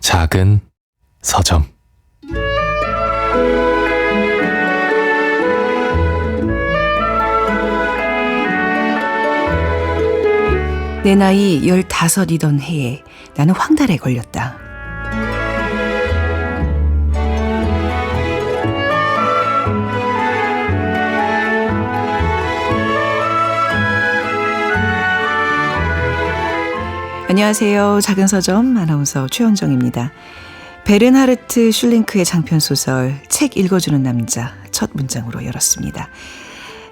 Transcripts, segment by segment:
작은 서점. 내 나이 15이던 해에 나는 황달에 걸렸다. 안녕하세요. 작은 서점 아나운서 최현정입니다. 베른하르트 슐링크의 장편소설 책 읽어주는 남자 첫 문장으로 열었습니다.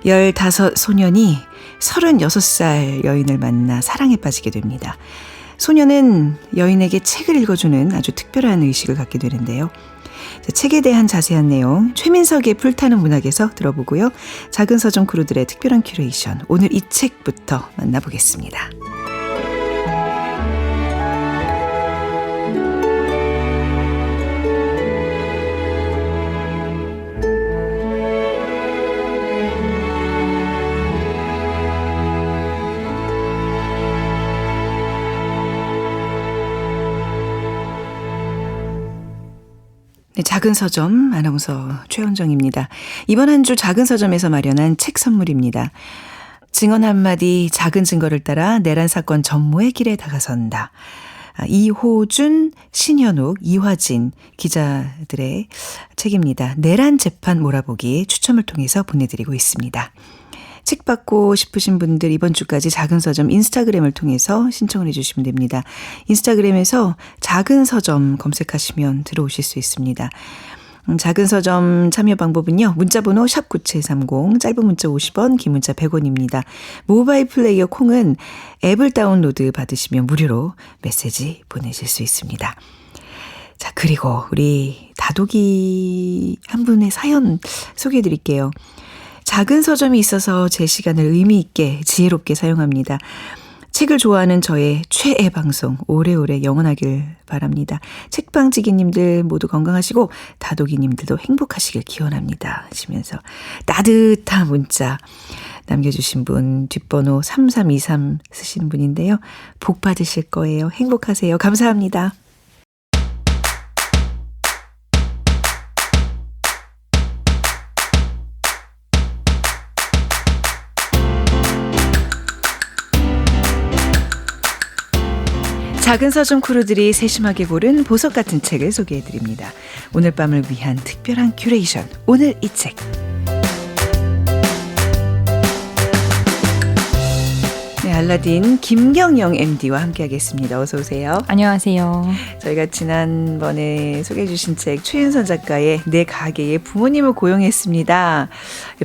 15 소년이 36살 여인을 만나 사랑에 빠지게 됩니다. 소년은 여인에게 책을 읽어주는 아주 특별한 의식을 갖게 되는데요. 책에 대한 자세한 내용 최민석의 불타는 문학에서 들어보고요. 작은 서점 크루들의 특별한 큐레이션, 오늘 이 책부터 만나보겠습니다. 네, 작은 서점 아나운서 최현정입니다. 이번 한 주 작은 서점에서 마련한 책 선물입니다. 증언 한마디 작은 증거를 따라 내란 사건 전모의 길에 다가선다. 이호준, 신현욱, 이화진 기자들의 책입니다. 내란 재판 몰아보기 추첨을 통해서 보내드리고 있습니다. 책 받고 싶으신 분들 이번 주까지 작은 서점 인스타그램을 통해서 신청을 해주시면 됩니다. 인스타그램에서 작은 서점 검색하시면 들어오실 수 있습니다. 작은 서점 참여 방법은요. 문자번호 샵9730, 짧은 문자 50원, 긴 문자 100원입니다. 모바일 플레이어 콩은 앱을 다운로드 받으시면 무료로 메시지 보내실 수 있습니다. 자, 그리고 우리 다독이 한 분의 사연 소개해 드릴게요. 작은 서점이 있어서 제 시간을 의미 있게 지혜롭게 사용합니다. 책을 좋아하는 저의 최애 방송 오래오래 영원하길 바랍니다. 책방지기님들 모두 건강하시고 다독이님들도 행복하시길 기원합니다 하시면서 따뜻한 문자 남겨주신 분 뒷번호 3323 쓰시는 분인데요. 복 받으실 거예요. 행복하세요. 감사합니다. 작은 서점 크루들이 세심하게 고른 보석 같은 책을 소개해드립니다. 오늘 밤을 위한 특별한 큐레이션, 오늘 이 책. 네, 알라딘 김경영 MD와 함께하겠습니다. 어서 오세요. 안녕하세요. 저희가 지난번에 소개해 주신 책 최윤선 작가의 내 가게에 부모님을 고용했습니다.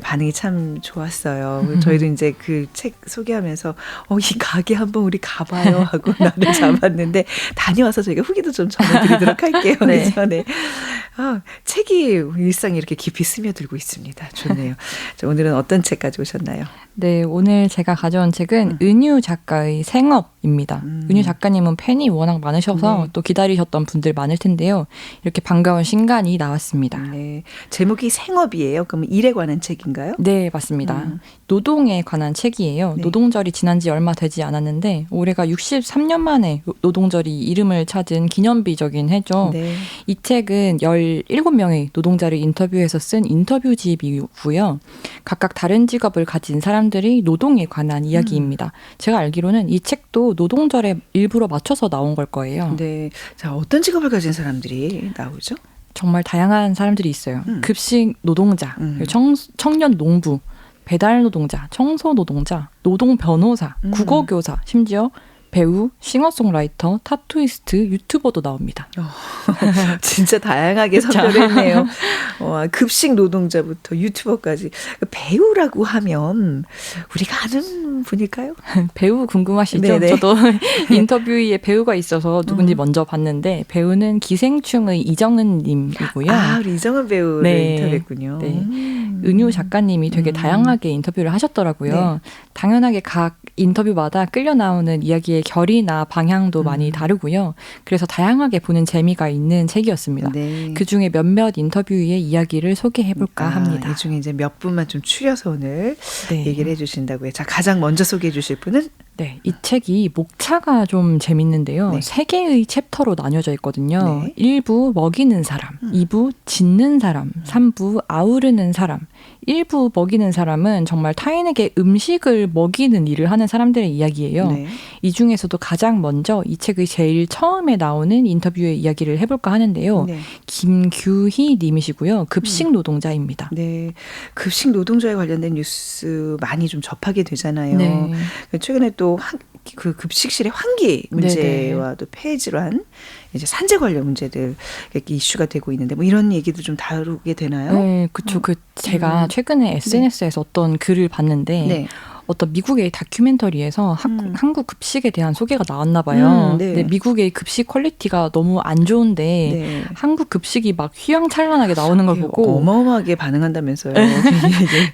반응이 참 좋았어요. 저희도 이제 그 책 소개하면서 이 가게 한번 우리 가봐요 하고 나를 잡았는데 다녀와서 저희가 후기도 좀 전해드리도록 할게요. 네. 그래서 네. 책이 일상에 이렇게 깊이 스며들고 있습니다. 좋네요. 자, 오늘은 어떤 책 가져오셨나요? 네, 오늘 제가 가져온 책은 은유 작가의 생업입니다. 은유 작가님은 팬이 워낙 많으셔서 또 기다리셨던 분들 많을 텐데요. 이렇게 반가운 신간이 나왔습니다. 네, 제목이 생업이에요. 그럼 일에 관한 책인가요? 네, 맞습니다. 노동에 관한 책이에요. 네. 노동절이 지난 지 얼마 되지 않았는데 올해가 63년 만에 노동절이 이름을 찾은 기념비적인 해죠. 네. 이 책은 17명의 노동자를 인터뷰해서 쓴 인터뷰집이고요. 각각 다른 직업을 가진 사람들이 노동에 관한 이야기입니다. 제가 알기로는 이 책도 노동절에 일부러 맞춰서 나온 걸 거예요. 네. 자, 어떤 직업을 가진 사람들이 나오죠? 정말 다양한 사람들이 있어요. 급식 노동자, 청년 농부, 배달 노동자, 청소 노동자, 노동 변호사, 국어 교사, 심지어 배우, 싱어송라이터, 타투이스트, 유튜버도 나옵니다. 진짜 다양하게 섭렵을 했네요. 급식 노동자부터 유튜버까지. 배우라고 하면 우리가 아는 분일까요? 배우 궁금하시죠? 네네. 저도 인터뷰에 배우가 있어서 누군지 먼저 봤는데 배우는 기생충의 이정은 님이고요. 우리 이정은 배우를 네. 인터뷰했군요. 네. 은유 작가님이 되게 다양하게 인터뷰를 하셨더라고요. 네. 당연하게 각 인터뷰마다 끌려 나오는 이야기의 결이나 방향도 많이 다르고요. 그래서 다양하게 보는 재미가 있는 책이었습니다. 네. 그중에 몇몇 인터뷰의 이야기를 소개해볼까 합니다. 이 중에 이제 몇 분만 좀 추려서 오늘 네. 얘기를 해주신다고요. 자, 가장 먼저 소개해 주실 분은? 네, 이 책이 목차가 좀 재밌는데요. 네. 3개의 챕터로 나뉘어져 있거든요. 네. 1부 먹이는 사람, 2부 짓는 사람, 3부 아우르는 사람. 1부 먹이는 사람은 정말 타인에게 음식을 먹이는 일을 하는 사람들의 이야기예요. 네. 이 중에서도 가장 먼저 이 책의 제일 처음에 나오는 인터뷰의 이야기를 해볼까 하는데요. 네. 김규희 님이시고요. 급식 노동자입니다. 네. 급식 노동자에 관련된 뉴스 많이 좀 접하게 되잖아요. 네. 최근에 또 그 급식실의 환기 문제와 또 폐 질환, 이제 산재 관련 문제들 이렇게 이슈가 되고 있는데 뭐 이런 얘기도 좀 다루게 되나요? 네, 그렇죠. 제가 최근에 SNS에서 어떤 글을 봤는데 네. 어떤 미국의 다큐멘터리에서 한국 급식에 대한 소개가 나왔나 봐요. 네. 근데 미국의 급식 퀄리티가 너무 안 좋은데 네. 한국 급식이 막 휘황찬란하게 나오는 걸 보고 어마어마하게 반응한다면서요.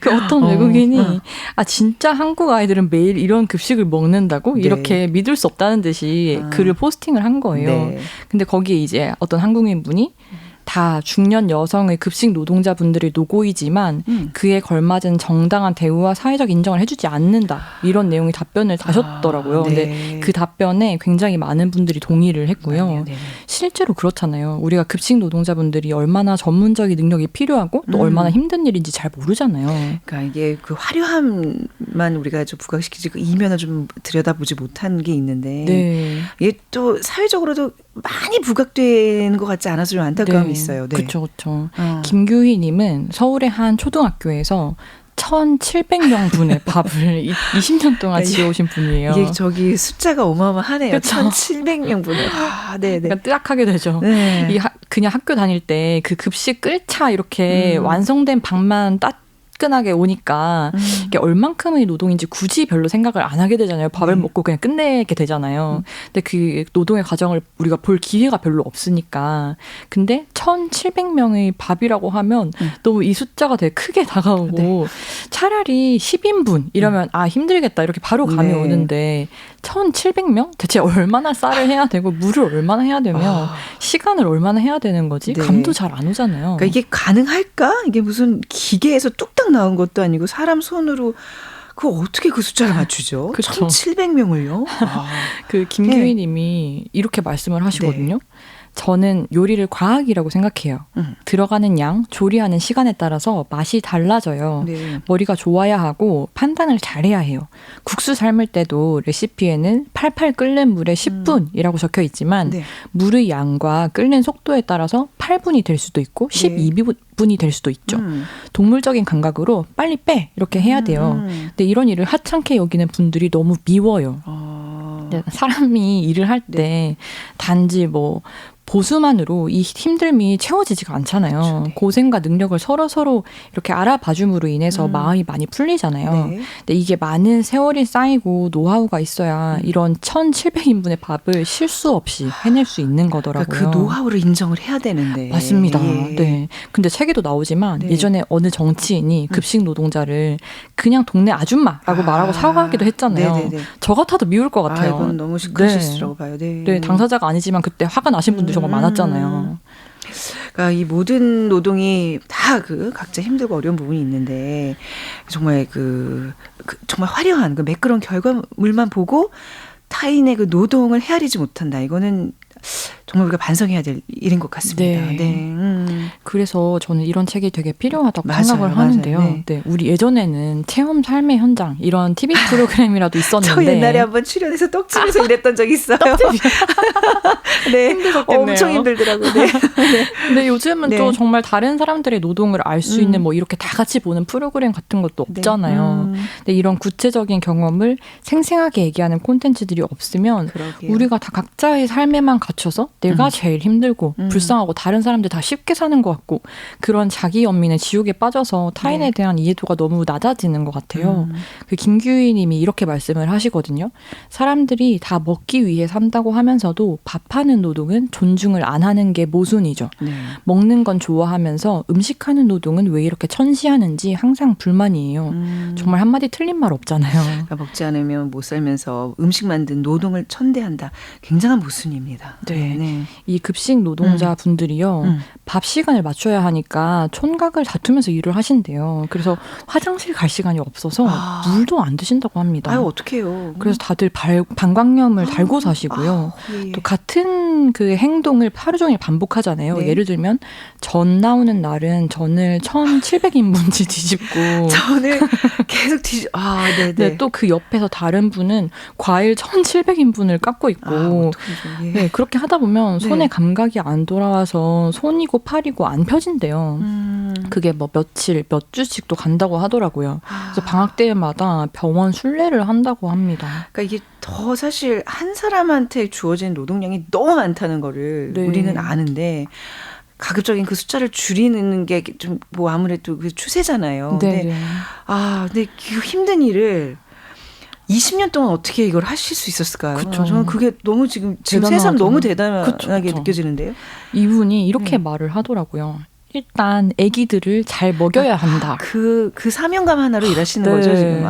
그 어떤 외국인이 어. 아 진짜 한국 아이들은 매일 이런 급식을 먹는다고? 네. 이렇게 믿을 수 없다는 듯이 글을 포스팅을 한 거예요. 네. 근데 거기에 이제 어떤 한국인 분이 다 중년 여성의 급식 노동자분들이 노고이지만 그에 걸맞은 정당한 대우와 사회적 인정을 해주지 않는다. 이런 내용의 답변을 다셨더라고요. 네. 근데 그 답변에 굉장히 많은 분들이 동의를 했고요. 네. 실제로 그렇잖아요. 우리가 급식 노동자분들이 얼마나 전문적인 능력이 필요하고 또 얼마나 힘든 일인지 잘 모르잖아요. 그러니까 이게 그 화려함만 우리가 좀 부각시키지 그 이면을 좀 들여다보지 못한 게 있는데 네. 이게 또 사회적으로도 많이 부각되는 것 같지 않아서 좀 안타까움이 있어요. 네. 그렇죠. 김규희 님은 서울의 한 초등학교에서 1,700명 분의 밥을 20년 동안 지어오신 분이에요. 이게 저기 숫자가 어마어마하네요. 그쵸? 1,700명 분을. 아, 네네. 그러니까 뜨악하게 되죠. 네. 그냥 학교 다닐 때 그 급식 끓차 이렇게 완성된 밥만 따끈하게 오니까 이게 얼만큼의 노동인지 굳이 별로 생각을 안 하게 되잖아요. 밥을 먹고 그냥 끝내게 되잖아요. 근데 그 노동의 과정을 우리가 볼 기회가 별로 없으니까. 근데 1,700명의 밥이라고 하면 너무 이 숫자가 되게 크게 다가오고 차라리 10인분 이러면 아 힘들겠다 이렇게 바로 감이 오는데 1,700명? 대체 얼마나 쌀을 해야 되고 물을 얼마나 해야 되며 시간을 얼마나 해야 되는 거지? 네. 감도 잘 안 오잖아요. 그러니까 이게 가능할까? 이게 무슨 기계에서 뚝딱 나온 것도 아니고 사람 손으로 그 어떻게 그 숫자를 맞추죠? 그쵸. 1,700명을요? 그 김규희 님이 이렇게 말씀을 하시거든요. 저는 요리를 과학이라고 생각해요. 들어가는 양, 조리하는 시간에 따라서 맛이 달라져요. 네. 머리가 좋아야 하고 판단을 잘해야 해요. 국수 삶을 때도 레시피에는 팔팔 끓는 물에 10분이라고 적혀 있지만 네. 물의 양과 끓는 속도에 따라서 8분이 될 수도 있고 12분이 될 수도 있죠. 동물적인 감각으로 빨리 빼 이렇게 해야 돼요. 근데 이런 일을 하찮게 여기는 분들이 너무 미워요. 사람이 일을 할 때 단지 뭐 보수만으로 이 힘듦이 채워지지가 않잖아요. 그렇죠. 네. 고생과 능력을 서로 이렇게 알아봐줌으로 인해서 마음이 많이 풀리잖아요. 네. 근데 이게 많은 세월이 쌓이고 노하우가 있어야 이런 1,700인분의 밥을 실수 없이 해낼 수 있는 거더라고요. 그러니까 그 노하우를 인정을 해야 되는데. 맞습니다. 예. 네. 근데 책에도 나오지만 네. 예전에 어느 정치인이 급식 노동자를 그냥 동네 아줌마라고 말하고 사과하기도 했잖아요. 네네네. 저 같아도 미울 것 같아요. 이건 너무 큰 실수라고 봐요. 네. 네, 당사자가 아니지만 그때 화가 나신 분들 정말 많았잖아요. 그러니까 이 모든 노동이 다 그 각자 힘들고 어려운 부분이 있는데 정말 그 정말 화려한 그 매끄러운 결과물만 보고 타인의 그 노동을 헤아리지 못한다. 이거는 정말 우리가 반성해야 될 일인 것 같습니다. 네. 그래서 저는 이런 책이 되게 필요하다고 맞아요, 생각을 하는데요. 맞아요. 네. 네, 우리 예전에는 체험 삶의 현장 이런 TV 프로그램이라도 있었는데 저 옛날에 한번 출연해서 떡집에서 일했던 적이 있어요. 네, 힘드셨겠네요. 엄청 힘들더라고요. 네. 근데 요즘은 네. 또 정말 다른 사람들의 노동을 알 수 있는 뭐 이렇게 다 같이 보는 프로그램 같은 것도 없잖아요. 근데 이런 구체적인 경험을 생생하게 얘기하는 콘텐츠들이 없으면 그러게요. 우리가 다 각자의 삶에만 갇혀서 내가 제일 힘들고 불쌍하고 다른 사람들 다 쉽게 사는 것 같고 그런 자기 연민의 지옥에 빠져서 타인에 대한 이해도가 너무 낮아지는 것 같아요. 그 김규희 님이 이렇게 말씀을 하시거든요. 사람들이 다 먹기 위해 산다고 하면서도 밥하는 노동은 존중을 안 하는 게 모순이죠. 네. 먹는 건 좋아하면서 음식하는 노동은 왜 이렇게 천시하는지 항상 불만이에요. 정말 한마디 틀린 말 없잖아요. 그러니까 먹지 않으면 못 살면서 음식 만든 노동을 천대한다. 굉장한 모순입니다. 네. 네. 이 급식 노동자 분들이요. 밥 시간을 맞춰야 하니까 촌각을 다투면서 일을 하신대요. 그래서 화장실 갈 시간이 없어서 물도 안 드신다고 합니다. 아유, 어떡해요. 그래서 다들 방광염을 달고 사시고요. 예. 또 같은 그 행동을 하루 종일 반복하잖아요. 네. 예를 들면 전 나오는 날은 전을 1,700인분치 뒤집고 저는 계속 네네. 네, 또 그 옆에서 다른 분은 과일 1,700인분을 깎고 있고 어떡하죠. 예. 네, 그렇게 하다 보면 손에 네. 감각이 안 돌아와서 손이고 팔이고 안 펴진대요. 그게 뭐 며칠, 몇 주씩도 간다고 하더라고요. 그래서 방학 때마다 병원 순례를 한다고 합니다. 그러니까 이게 더 사실 한 사람한테 주어진 노동량이 너무 많다는 거를 네. 우리는 아는데 가급적인 그 숫자를 줄이는 게 좀 뭐 아무래도 그 추세잖아요. 네, 근데 네. 근데 그 힘든 일을 20년 동안 어떻게 이걸 하실 수 있었을까요? 그쵸. 저는 그게 너무 지금 대단하죠. 새삼 너무 대단하게 그쵸. 느껴지는데요. 이분이 이렇게 말을 하더라고요. 일단 아기들을 잘 먹여야 한다. 그 사명감 하나로 일하시는 네. 거죠 지금.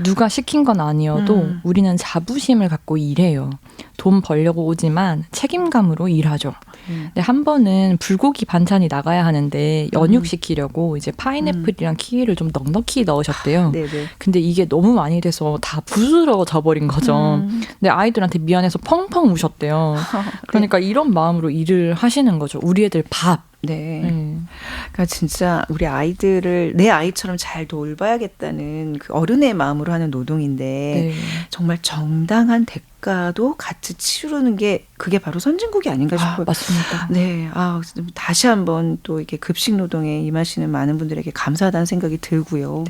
누가 시킨 건 아니어도 우리는 자부심을 갖고 일해요. 돈 벌려고 오지만 책임감으로 일하죠. 근데 한 번은 불고기 반찬이 나가야 하는데 연육시키려고 이제 파인애플이랑 키위를 좀 넉넉히 넣으셨대요. 네네. 근데 이게 너무 많이 돼서 다 부스러져 버린 거죠. 근데 아이들한테 미안해서 펑펑 우셨대요. 그러니까 이런 마음으로 일을 하시는 거죠. 우리 애들 밥. 네. 그러니까 진짜 우리 아이들을 내 아이처럼 잘 돌봐야겠다는 그 어른의 마음으로 하는 노동인데 네. 정말 정당한 대가도 같이 치르는 게 그게 바로 선진국이 아닌가 싶어요. 맞습니다. 네. 다시 한번 또 이렇게 급식 노동에 임하시는 많은 분들에게 감사하다는 생각이 들고요.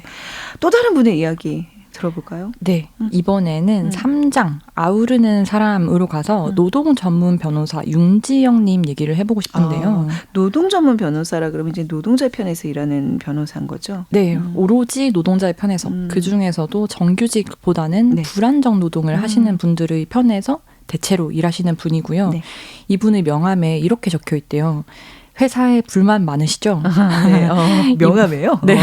또 다른 분의 이야기 들어볼까요? 네. 이번에는 3장 아우르는 사람으로 가서 노동 전문 변호사 윤지영님 얘기를 해보고 싶은데요. 노동 전문 변호사라 그러면 이제 노동자 편에서 일하는 변호사인 거죠? 네. 오로지 노동자의 편에서 그중에서도 정규직보다는 네. 불안정 노동을 하시는 분들의 편에서 대체로 일하시는 분이고요. 네. 이분의 명함에 이렇게 적혀 있대요. 회사에 불만 많으시죠? 네. 명함이에요? 네.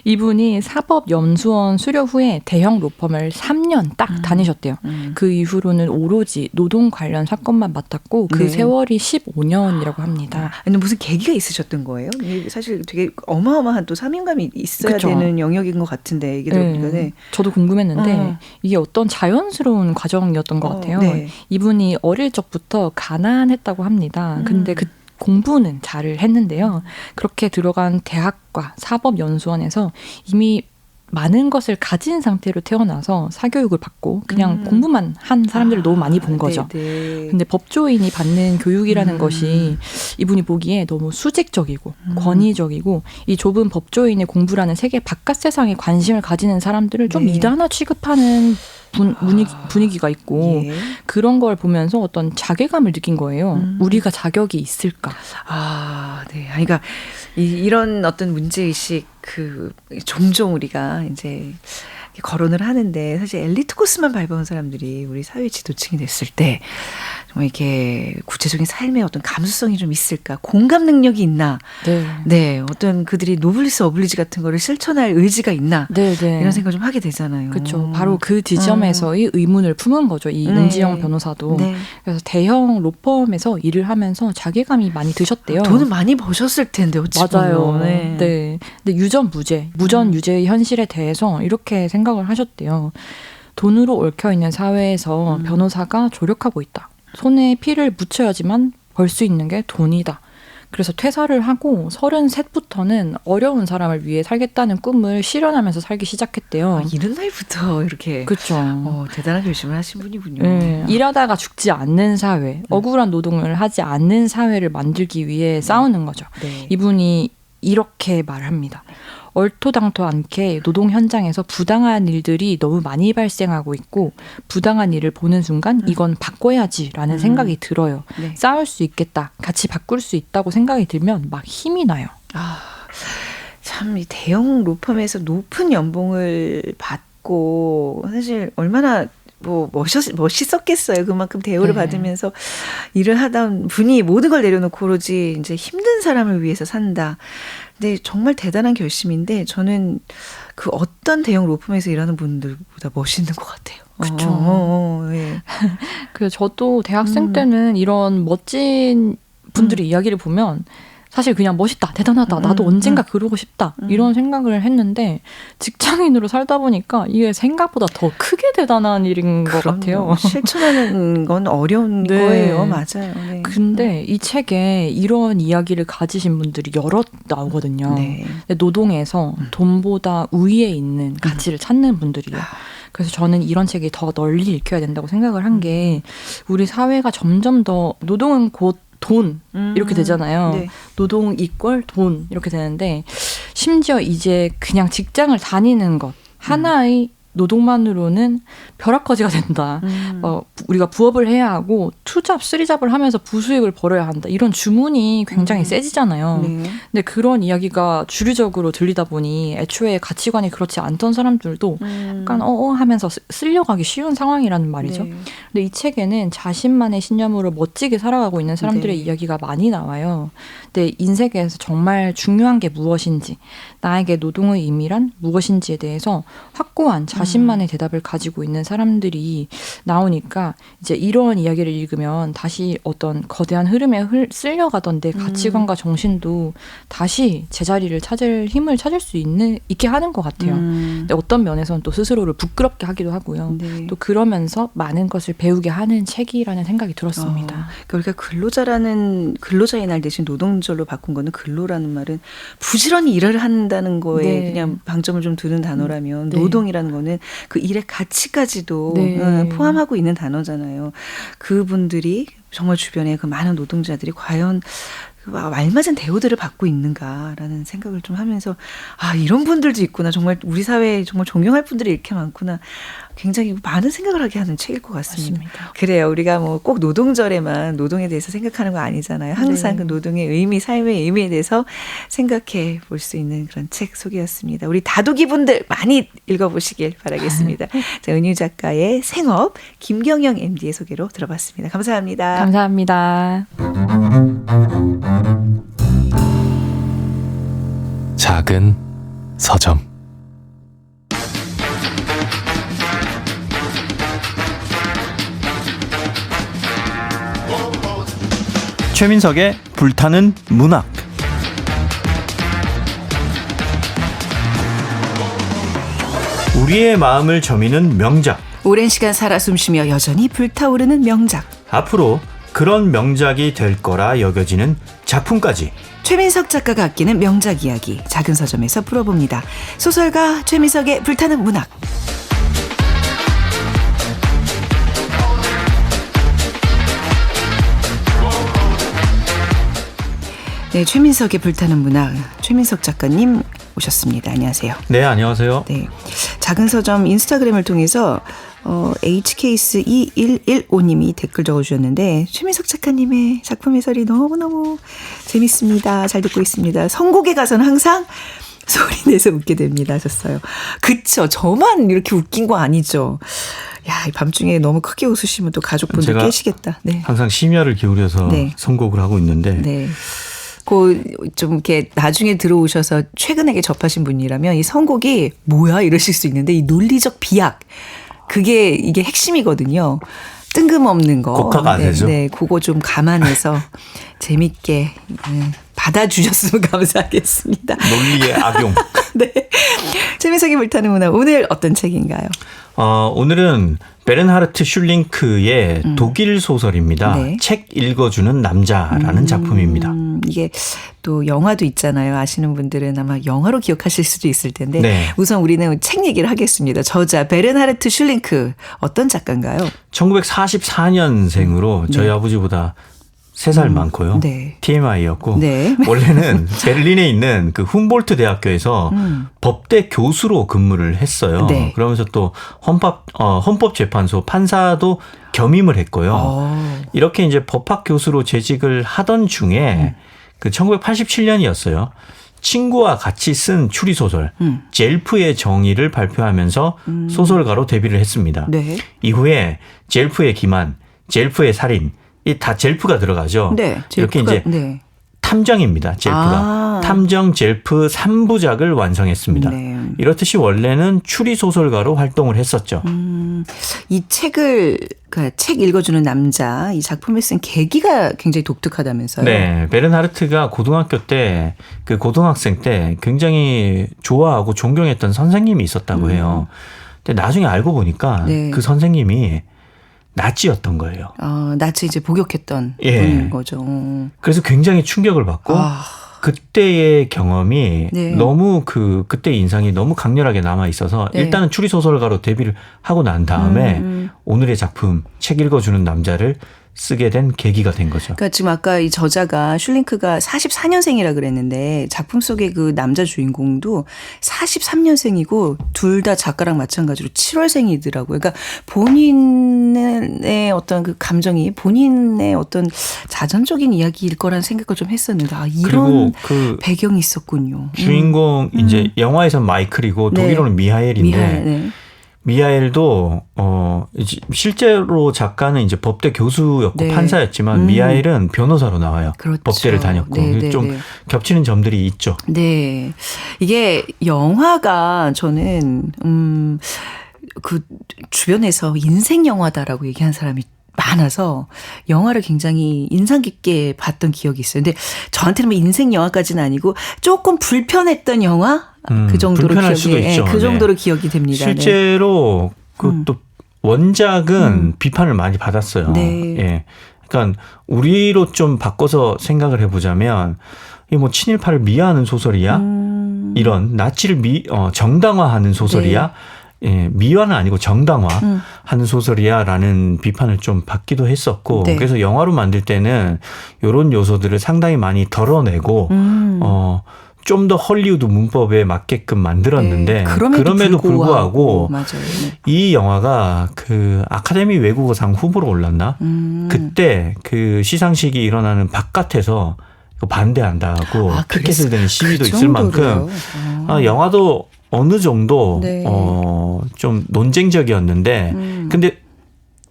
이분이 사법연수원 수료 후에 대형 로펌을 3년 딱 다니셨대요. 그 이후로는 오로지 노동 관련 사건만 맡았고 그 네. 세월이 15년이라고 합니다. 아니 무슨 계기가 있으셨던 거예요? 이게 사실 되게 어마어마한 또 사명감이 있어야 그쵸. 되는 영역인 것 같은데 이게 들어보니까 네. 저도 궁금했는데 이게 어떤 자연스러운 과정이었던 것 같아요. 네. 이분이 어릴 적부터 가난했다고 합니다. 근데 그 공부는 잘 했는데요. 그렇게 들어간 대학과 사법연수원에서 이미 많은 것을 가진 상태로 태어나서 사교육을 받고 그냥 공부만 한 사람들을 너무 많이 본 거죠. 네네. 근데 법조인이 받는 교육이라는 것이 이분이 보기에 너무 수직적이고 권위적이고 이 좁은 법조인의 공부라는 세계 바깥 세상에 관심을 가지는 사람들을 좀 네. 이단화 취급하는 분위기가 있고 예. 그런 걸 보면서 어떤 자괴감을 느낀 거예요. 우리가 자격이 있을까? 네. 그러니까 이런 어떤 문제의식 종종 우리가 이제 거론을 하는데 사실 엘리트 코스만 밟아온 사람들이 우리 사회 지도층이 됐을 때 정말 이렇게 구체적인 삶의 어떤 감수성이 좀 있을까? 공감 능력이 있나? 네. 어떤 그들이 노블리스 어블리지 같은 거를 실천할 의지가 있나? 네. 이런 생각 좀 하게 되잖아요. 그렇죠. 바로 그 지점에서의 의문을 품은 거죠. 이 네. 윤지영 변호사도. 네. 그래서 대형 로펌에서 일을 하면서 자괴감이 많이 드셨대요. 돈은 많이 버셨을 텐데 어찌 맞아요. 보면. 네. 근데 무전 유죄의 현실에 대해서 이렇게 생각을 하셨대요. 돈으로 얽혀 있는 사회에서 변호사가 조력하고 있다. 손에 피를 묻혀야지만 벌 수 있는 게 돈이다. 그래서 퇴사를 하고 33부터는 어려운 사람을 위해 살겠다는 꿈을 실현하면서 살기 시작했대요. 이른 나이부터 이렇게 그렇죠. 대단한 결심을 하신 분이군요. 네. 일하다가 죽지 않는 사회, 억울한 노동을 하지 않는 사회를 만들기 위해 싸우는 거죠. 네. 이분이 이렇게 말합니다. 얼토당토 않게 노동 현장에서 부당한 일들이 너무 많이 발생하고 있고 부당한 일을 보는 순간 이건 바꿔야지라는 생각이 들어요. 네. 싸울 수 있겠다. 같이 바꿀 수 있다고 생각이 들면 막 힘이 나요. 참 이 대형 로펌에서 높은 연봉을 받고 사실 얼마나 멋있었겠어요. 그만큼 대우를 네. 받으면서 일을 하던 분이 모든 걸 내려놓고 오로지 이제 힘든 사람을 위해서 산다. 근데 정말 대단한 결심인데 저는 그 어떤 대형 로펌에서 일하는 분들보다 멋있는 것 같아요. 그쵸. 예. 그래서 저도 대학생 때는 이런 멋진 분들의 이야기를 보면 사실 그냥 멋있다, 대단하다, 나도 언젠가 그러고 싶다 이런 생각을 했는데 직장인으로 살다 보니까 이게 생각보다 더 크게 대단한 일인 것 같아요. 실천하는 건 어려운 네. 거예요. 맞아요. 네. 근데 이 책에 이런 이야기를 가지신 분들이 여럿 나오거든요. 네. 노동에서 돈보다 우위에 있는 가치를 찾는 분들이에요. 그래서 저는 이런 책이 더 널리 읽혀야 된다고 생각을 한 게 우리 사회가 점점 더 노동은 곧 돈 이렇게 되잖아요. 네. 노동 이꼴 돈 이렇게 되는데 심지어 이제 그냥 직장을 다니는 것 하나의 노동만으로는 벼락거지가 된다. 우리가 부업을 해야 하고 투잡, 쓰리잡을 하면서 부수익을 벌어야 한다. 이런 주문이 굉장히 세지잖아요. 네. 근데 그런 이야기가 주류적으로 들리다 보니 애초에 가치관이 그렇지 않던 사람들도 약간 하면서 쓸려가기 쉬운 상황이라는 말이죠. 네. 근데 이 책에는 자신만의 신념으로 멋지게 살아가고 있는 사람들의 네. 이야기가 많이 나와요. 근데 인생에서 정말 중요한 게 무엇인지, 나에게 노동의 의미란 무엇인지에 대해서 확고한 자신만의 대답을 가지고 있는 사람들이 나오니까 이제 이런 이야기를 읽으면 다시 어떤 거대한 흐름에 쓸려가던 내 가치관과 정신도 다시 제자리를 찾을 힘을 찾을 수 있게 하는 것 같아요. 근데 어떤 면에서는 또 스스로를 부끄럽게 하기도 하고요. 네. 또 그러면서 많은 것을 배우게 하는 책이라는 생각이 들었습니다. 그러니까 근로자의 날 대신 노동절로 바꾼 거는 근로라는 말은 부지런히 일을 한다는 거에 네. 그냥 방점을 좀 두는 단어라면 네. 노동이라는 거는 그 일의 가치까지도 네. 포함하고 있는 단어잖아요. 그분들이 정말 주변에 그 많은 노동자들이 과연 알맞은 대우들을 받고 있는가라는 생각을 좀 하면서 이런 분들도 있구나. 정말 우리 사회에 정말 존경할 분들이 이렇게 많구나. 굉장히 많은 생각을 하게 하는 책일 것 같습니다. 맞습니다. 그래요. 우리가 뭐 꼭 노동절에만 노동에 대해서 생각하는 거 아니잖아요. 항상 네. 그 노동의 의미, 삶의 의미에 대해서 생각해 볼 수 있는 그런 책 소개였습니다. 우리 다독이 분들 많이 읽어보시길 바라겠습니다. 자, 은유 작가의 생업, 김경영 MD의 소개로 들어봤습니다. 감사합니다. 감사합니다. 작은 서점. 최민석의 불타는 문학. 우리의 마음을 저미는 명작. 오랜 시간 살아 숨쉬며 여전히 불타오르는 명작. 앞으로 그런 명작이 될 거라 여겨지는 작품까지. 최민석 작가가 아끼는 명작 이야기 작은 서점에서 풀어봅니다. 소설가 최민석의 불타는 문학. 네, 최민석의 불타는 문학 최민석 작가님 오셨습니다. 안녕하세요. 네, 안녕하세요. 네, 작은 서점 인스타그램을 통해서 HKS 2115님이 댓글 적어주셨는데 최민석 작가님의 작품 해설이 너무너무 재밌습니다. 잘 듣고 있습니다. 선곡에 가서는 항상 소리 내서 웃게 됩니다 하셨어요. 그쵸. 저만 이렇게 웃긴 거 아니죠. 야, 이 밤중에 너무 크게 웃으시면 또 가족분들 제가 깨시겠다. 네. 항상 심야를 기울여서 네. 선곡을 하고 있는데 네. 좀 이렇게 나중에 들어오셔서 최근에 접하신 분이라면 이 선곡이 뭐야 이러실 수 있는데 이 논리적 비약 이게 핵심이거든요. 뜬금없는 거. 곡화가 안 되죠. 네, 그거 좀 감안해서 재밌게 받아주셨으면 감사하겠습니다. 논리의 악용. 네. 최민석이 불타는 문학 오늘 어떤 책인가요? 오늘은 베른하르트 슐링크의 독일 소설입니다. 네. 책 읽어주는 남자라는 작품입니다. 이게 또 영화도 있잖아요. 아시는 분들은 아마 영화로 기억하실 수도 있을 텐데 네. 우선 우리는 책 얘기를 하겠습니다. 저자 베른하르트 슐링크 어떤 작가인가요? 1944년생으로 저희 아버지보다 3살 많고요. 네. TMI였고 네. 원래는 베를린에 있는 그 훔볼트 대학교에서 법대 교수로 근무를 했어요. 네. 그러면서 또 헌법재판소 판사도 겸임을 했고요. 이렇게 이제 법학 교수로 재직을 하던 중에 그 1987년이었어요. 친구와 같이 쓴 추리소설 젤프의 정의를 발표하면서 소설가로 데뷔를 했습니다. 네. 이후에 젤프의 기만, 젤프의 살인 이 다 젤프가 들어가죠. 네. 이렇게 이제 네. 탐정입니다. 젤프가. 탐정 젤프 3부작을 완성했습니다. 네. 이렇듯이 원래는 추리소설가로 활동을 했었죠. 이 책을 그러니까 책 읽어주는 남자 이 작품을 쓴 계기가 굉장히 독특하다면서요. 네, 베른하르트가 고등학교 때 그 고등학생 때 굉장히 좋아하고 존경했던 선생님이 있었다고 해요. 근데 나중에 알고 보니까 네. 그 선생님이 나치였던 거예요. 나치 이제 복역했던 예. 분인 거죠. 그래서 굉장히 충격을 받고 그때의 경험이 네. 너무 그때의 인상이 너무 강렬하게 남아 있어서 네. 일단은 추리소설가로 데뷔를 하고 난 다음에 오늘의 작품 책 읽어주는 남자를 쓰게 된 계기가 된 거죠. 그러니까 지금 아까 이 저자가 슐링크가 44년생이라 그랬는데 작품 속의 그 남자 주인공도 43년생이고 둘 다 작가랑 마찬가지로 7월생이더라고요. 그러니까 본인의 어떤 그 감정이 본인의 어떤 자전적인 이야기일 거라는 생각을 좀 했었는데 이런 그리고 배경이 있었군요. 주인공 이제 영화에서 마이클이고 네. 독일어는 미하엘인데 네. 미하엘도 이제 실제로 작가는 이제 법대 교수였고 네. 판사였지만 미하엘은 변호사로 나와요. 그렇죠. 법대를 다녔고 네, 좀 네. 겹치는 점들이 있죠. 네. 이게 영화가 저는 그 주변에서 인생 영화다라고 얘기한 사람이 많아서 영화를 굉장히 인상 깊게 봤던 기억이 있어요. 근데 저한테는 뭐 인생 영화까지는 아니고 조금 불편했던 영화 그 정도로 불편할 기억이 수도 있죠. 그 정도로 기억이 됩니다. 실제로 또 원작은 비판을 많이 받았어요. 네. 예. 그러니까 우리로 좀 바꿔서 생각을 해보자면 이 뭐 친일파를 미화하는 소설이야? 이런 나치를 정당화하는 소설이야? 예, 미화는 아니고 정당화하는 소설이야라는 비판을 좀 받기도 했었고 네. 그래서 영화로 만들 때는 이런 요소들을 상당히 많이 덜어내고 좀 더 헐리우드 문법에 맞게끔 만들었는데 네, 그럼에도 불구하고 맞아요. 이 영화가 그 아카데미 외국어상 후보로 올랐나? 그때 그 시상식이 일어나는 바깥에서 반대한다고 피켓을 대는 시위도 있을 만큼 영화도 어느 정도 네. 좀 논쟁적이었는데 근데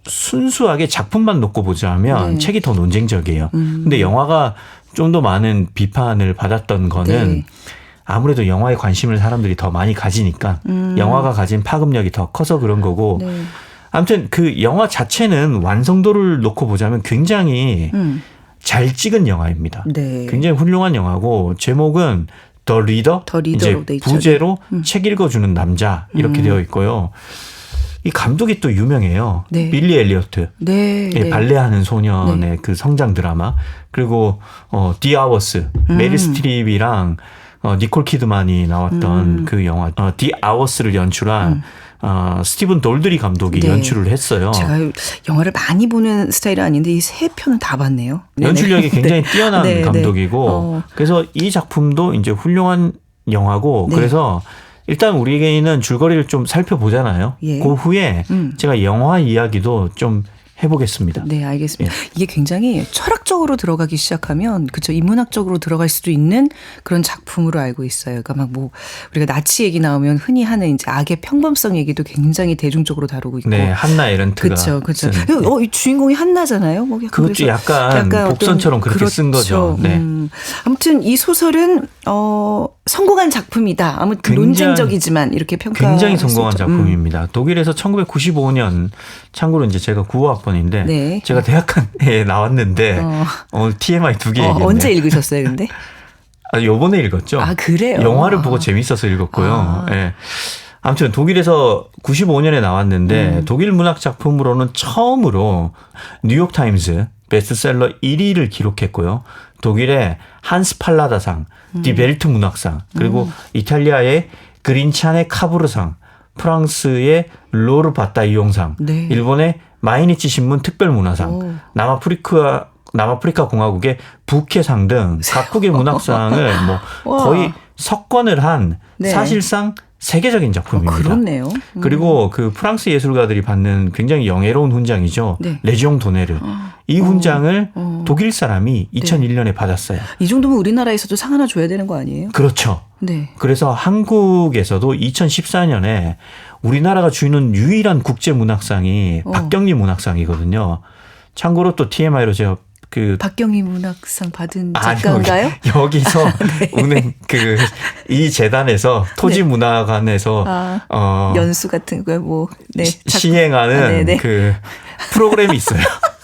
순수하게 작품만 놓고 보자면 네. 책이 더 논쟁적이에요. 근데 영화가 좀 더 많은 비판을 받았던 거는 네. 아무래도 영화에 관심을 사람들이 더 많이 가지니까 영화가 가진 파급력이 더 커서 그런 거고 네. 아무튼 그 영화 자체는 완성도를 놓고 보자면 굉장히 잘 찍은 영화입니다. 네. 굉장히 훌륭한 영화고 제목은 더 리더, 이제 돼 있죠. 부제로 책 읽어주는 남자 이렇게 되어 있고요. 이 감독이 또 유명해요. 네. 빌리 엘리어트. 네. 예, 네. 발레하는 소년의 그 성장 드라마. 그리고 디 아워스, 메릴 스트립이랑 니콜 키드만이 나왔던 그 영화 디 아워스를 연출한 스티븐 돌드리 감독이 네. 연출을 했어요. 제가 영화를 많이 보는 스타일은 아닌데 이 세 편은 다 봤네요. 네네. 연출력이 굉장히 뛰어난 네, 네. 감독이고 그래서 이 작품도 이제 훌륭한 영화고 네. 그래서 일단 우리에게는 줄거리를 좀 살펴보잖아요. 예. 그 후에 제가 영화 이야기도 좀 해보겠습니다. 네, 알겠습니다. 이게 굉장히 철학적으로 들어가기 시작하면 그쵸 인문학적으로 들어갈 수도 있는 그런 작품으로 알고 있어요. 그러니까 막 뭐 우리가 나치 얘기 나오면 흔히 하는 이제 악의 평범성 얘기도 굉장히 대중적으로 다루고 있고. 네, 한나 에렌트가 그렇죠. 쓴, 이 주인공이 한나잖아요. 뭐 그것도 약간 복선처럼 그렇게 쓴 거죠. 네. 아무튼 이 소설은 성공한 작품이다. 아무튼 논쟁적이지만 이렇게 평가할 굉장히 수 성공한 있죠. 작품입니다. 독일에서 1995년 참고로 이제 제가 9학번인데 네. 제가 대학원에 나왔는데 오늘 TMI 2개 얘기했네요. 언제 읽으셨어요, 근데? 요번에 읽었죠. 아, 그래요? 영화를 보고 재밌어서 읽었고요. 예. 아무튼 독일에서 95년에 나왔는데 독일 문학 작품으로는 처음으로 뉴욕타임스 베스트셀러 1위를 기록했고요. 독일의 한스 팔라다상, 디벨트 문학상, 그리고 이탈리아의 그린찬의 카브르상, 프랑스의 로르 바타이용상, 네. 일본의 마이니치 신문 특별문화상, 남아프리카 공화국의 부케상 등 각국의 문학상을 뭐 거의 석권을 한 네. 사실상 세계적인 작품입니다. 그렇네요. 그리고 그 프랑스 예술가들이 받는 굉장히 영예로운 훈장이죠. 네. 레지옹 도네르. 이 훈장을 독일 사람이 2001년에 받았어요. 이 정도면 우리나라에서도 상 하나 줘야 되는 거 아니에요? 그렇죠. 네. 그래서 한국에서도 2014년에 우리나라가 주는 유일한 국제문학상이 박경리 문학상이거든요. 참고로 또 TMI로 제가 그 박경리 문학상 받은 아니요, 작가인가요? 여기서 운행 이 재단에서 토지문화관에서 연수 같은 거 뭐 시행하는 네네. 그 프로그램이 있어요.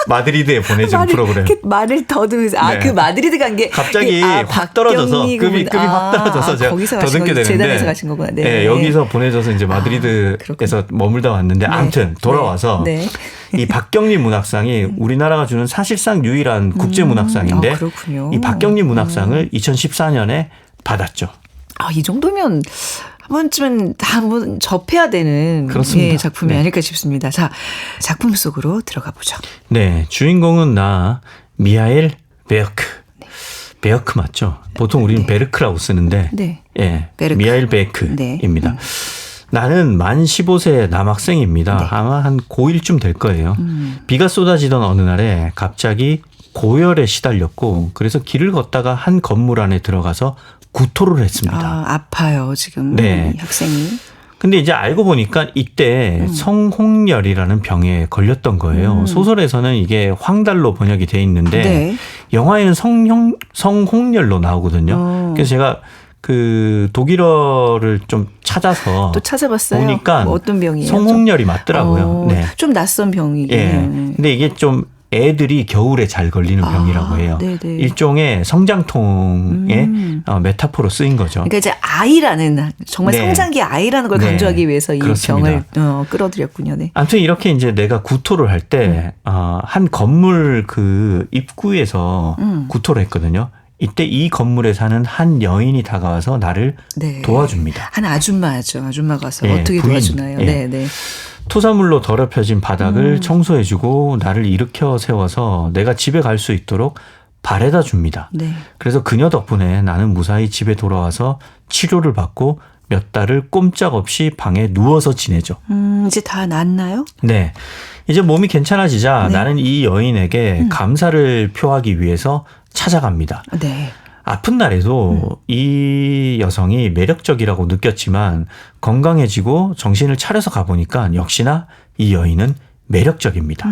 마드리드에 보내준 프로그램. 말을 더듬 네. 그 마드리드 간 게 갑자기 확 떨어져서 급이 확 떨어져서 제가 거기서 더듬게 되는데 재단에서 가신 거구나. 네. 네, 여기서 보내줘서 이제 마드리드에서 그렇군요. 머물다 왔는데 네. 아무튼 돌아와서 네. 이 박경리 문학상이 우리나라가 주는 사실상 유일한 국제 문학상인데 그렇군요. 이 박경리 문학상을 2014년에 받았죠. 이 정도면 한 번쯤은 다 한번 접해야 되는 그렇습니다. 예, 작품이 네. 아닐까 싶습니다. 자, 작품 속으로 들어가 보죠. 네, 주인공은 미하엘 베어크. 베어크 맞죠? 보통 우리는 네. 베르크라고 쓰는데, 네. 예, 베르크. 미하엘 베크입니다. 네. 나는 만 15세 남학생입니다. 네. 아마 한 고1쯤 될 거예요. 비가 쏟아지던 어느 날에 갑자기 고열에 시달렸고, 그래서 길을 걷다가 한 건물 안에 들어가서 구토를 했습니다. 아파요, 지금. 네. 이 학생이. 근데 이제 알고 보니까 이때 성홍열이라는 병에 걸렸던 거예요. 소설에서는 이게 황달로 번역이 돼 있는데 네. 영화에는 성홍열로 나오거든요. 그래서 제가 그 독일어를 좀 찾아서 또 찾아봤어요. 보니까 뭐 어떤 병이에요? 성홍열이 맞더라고요. 네. 좀 낯선 병이긴 예. 해요. 근데 이게 좀 애들이 겨울에 잘 걸리는 병이라고 해요. 네네. 일종의 성장통의 메타포로 쓰인 거죠. 그러니까 이제 아이라는 정말 네. 성장기 아이라는 걸 네. 강조하기 위해서 이 그렇습니다. 병을 끌어들였군요. 네. 아무튼 이렇게 이제 내가 구토를 할 때 한 건물 그 입구에서 구토를 했거든요. 이때 이 건물에 사는 한 여인이 다가와서 나를 네. 도와줍니다. 한 아줌마죠. 아줌마가 와서 예, 어떻게 부인. 도와주나요? 예. 네, 네. 토사물로 더럽혀진 바닥을 청소해주고 나를 일으켜 세워서 내가 집에 갈 수 있도록 바래다 줍니다. 네. 그래서 그녀 덕분에 나는 무사히 집에 돌아와서 치료를 받고 몇 달을 꼼짝없이 방에 누워서 지내죠. 이제 다 낫나요? 네. 이제 몸이 괜찮아지자 네. 나는 이 여인에게 감사를 표하기 위해서 찾아갑니다. 네. 아픈 날에도 이 여성이 매력적이라고 느꼈지만 건강해지고 정신을 차려서 가보니까 역시나 이 여인은 매력적입니다.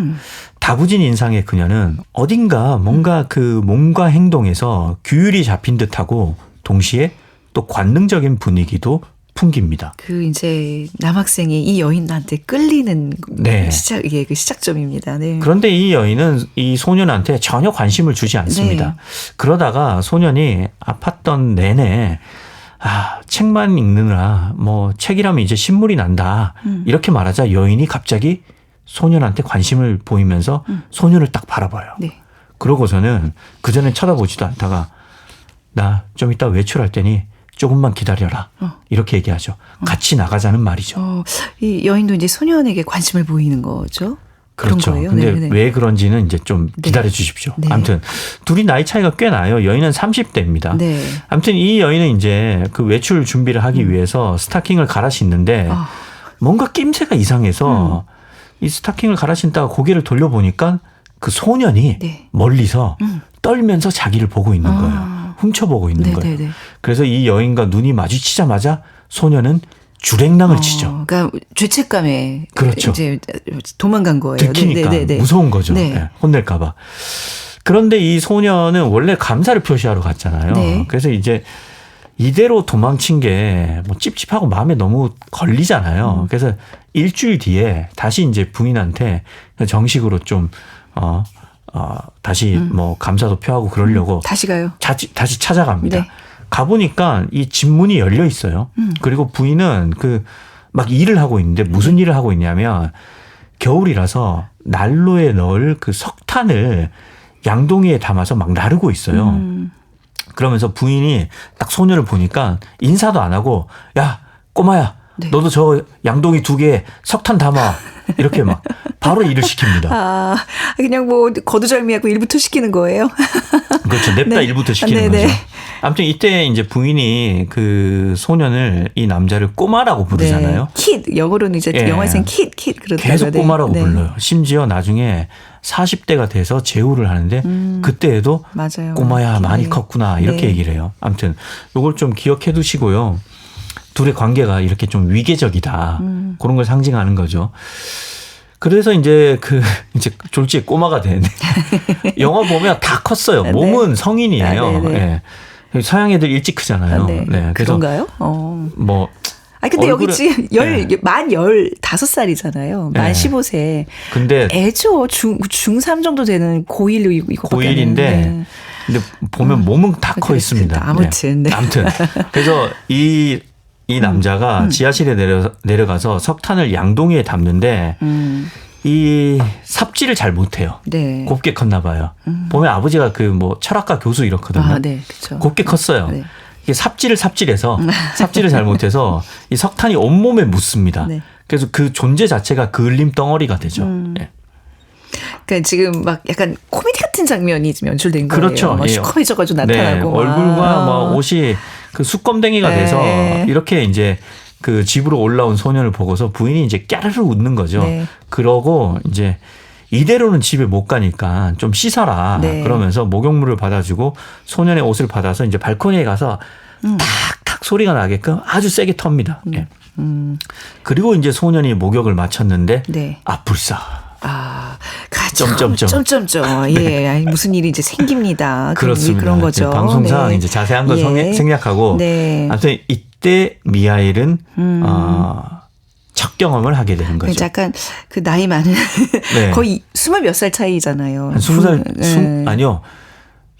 다부진 인상의 그녀는 어딘가 뭔가 그 몸과 행동에서 규율이 잡힌 듯하고 동시에 또 관능적인 분위기도 풍깁니다. 그 이제 남학생이 이 여인한테 끌리는 네. 이게 그 시작점입니다. 네. 그런데 이 여인은 이 소년한테 전혀 관심을 주지 않습니다. 네. 그러다가 소년이 아팠던 내내 책만 읽느라 뭐 책이라면 이제 신물이 난다. 이렇게 말하자 여인이 갑자기 소년한테 관심을 보이면서 소년을 딱 바라봐요. 네. 그러고서는 그전에 쳐다보지도 않다가 나 좀 이따 외출할 테니 조금만 기다려라. 이렇게 얘기하죠. 같이 나가자는 말이죠. 이 여인도 이제 소년에게 관심을 보이는 거죠. 그렇죠. 그런 거예요. 근데 네네. 왜 그런지는 이제 좀 기다려 주십시오. 네. 아무튼 둘이 나이 차이가 꽤 나요. 여인은 30대입니다. 네. 아무튼 이 여인은 이제 그 외출 준비를 하기 위해서 스타킹을 갈아 신는데 뭔가 낌새가 이상해서 이 스타킹을 갈아 신다가 고개를 돌려보니까 그 소년이 네. 멀리서 떨면서 자기를 보고 있는 거예요. 훔쳐보고 있는 거예요. 네네네. 그래서 이 여인과 눈이 마주치자마자 소년은 주랭랑을 치죠. 그러니까 죄책감에 그렇죠. 이제 도망간 거예요. 들키니까 네네네. 무서운 거죠. 네. 네, 혼낼까봐. 그런데 이 소년은 원래 감사를 표시하러 갔잖아요. 네. 그래서 이제 이대로 도망친 게 뭐 찝찝하고 마음에 너무 걸리잖아요. 그래서 일주일 뒤에 다시 이제 부인한테 정식으로 좀 다시 뭐 감사도 표하고 그러려고 다시 가요. 다시 찾아갑니다. 네. 가보니까 이 집문이 열려 있어요. 그리고 부인은 그 막 일을 하고 있는데 무슨 일을 하고 있냐면 겨울이라서 난로에 넣을 그 석탄을 양동이에 담아서 막 나르고 있어요. 그러면서 부인이 딱 소년을 보니까 인사도 안 하고 야 꼬마야 네. 너도 저 양동이 2개에 석탄 담아 이렇게 막 바로 일을 시킵니다. 그냥 뭐 거두절미하고 일부터 시키는 거예요. 그렇죠. 냅다 네. 일부터 시키는 네네. 거죠. 아무튼 이때 이제 부인이 그 소년을 이 남자를 꼬마라고 부르잖아요. 네. 킷 영어로는 이제 예. 영화에서는 킷 그러더라고요. 계속 네. 꼬마라고 네. 불러요. 심지어 나중에 40대가 돼서 제후를 하는데 그때에도 맞아요. 꼬마야 많이 네. 컸구나 이렇게 네. 얘기를 해요. 아무튼 이걸 좀 기억해 두시고요. 둘의 관계가 이렇게 좀 위계적이다. 그런 걸 상징하는 거죠. 그래서 이제 이제 졸지에 꼬마가 된 영화 보면 다 컸어요. 네. 몸은 성인이에요. 아, 네네. 예. 서양 애들 일찍 크잖아요. 아, 네. 그래서 그런가요? 뭐 아 근데 여기 얼굴은- 지금 만 15살이잖아요. 만 네. 15세. 근데 애죠. 중3 정도 되는 고1 이것밖에 안 고1인데 했는데. 근데 보면 몸은 다 커 그래, 있습니다. 아무튼, 네. 아무튼 그래서 이 남자가 지하실에 내려가서 석탄을 양동이에 담는데 이 삽질을 잘 못해요. 네. 곱게 컸나 봐요. 보면 아버지가 그 뭐 철학과 교수 이렇거든요. 아, 네. 그렇죠. 곱게 컸어요. 네. 이게 삽질을 잘 못해서 이 석탄이 온몸에 묻습니다. 네. 그래서 그 존재 자체가 그을림 덩어리가 되죠. 예. 그러니까 지금 막 약간 코미디 같은 장면이 지금 연출된 거예요. 그렇죠. 막 예. 시커매져가지고 네, 나타나고. 막. 얼굴과 뭐 옷이 그 숯검댕이가 네. 돼서 이렇게 이제 그 집으로 올라온 소년을 보고서 부인이 이제 깨르르 웃는 거죠. 네. 그러고 이제 이대로는 집에 못 가니까 좀 씻어라. 네. 그러면서 목욕물을 받아주고 소년의 옷을 받아서 이제 발코니에 가서 탁탁 소리가 나게끔 아주 세게 텁니다. 예. 그리고 이제 소년이 목욕을 마쳤는데 네. 아 불사. 아, 점점점. 점점점. 예, 아니, 무슨 일이 이제 생깁니다. 그렇습니다. 그런 거죠. 방송상 네. 이제 자세한 걸 예. 생략하고 네. 아무튼 이때 미하일은 첫 경험을 하게 되는 거죠. 약간 그 나이 많은 네. 거의 20몇 살 차이잖아요. 한 20살 네. 아니요.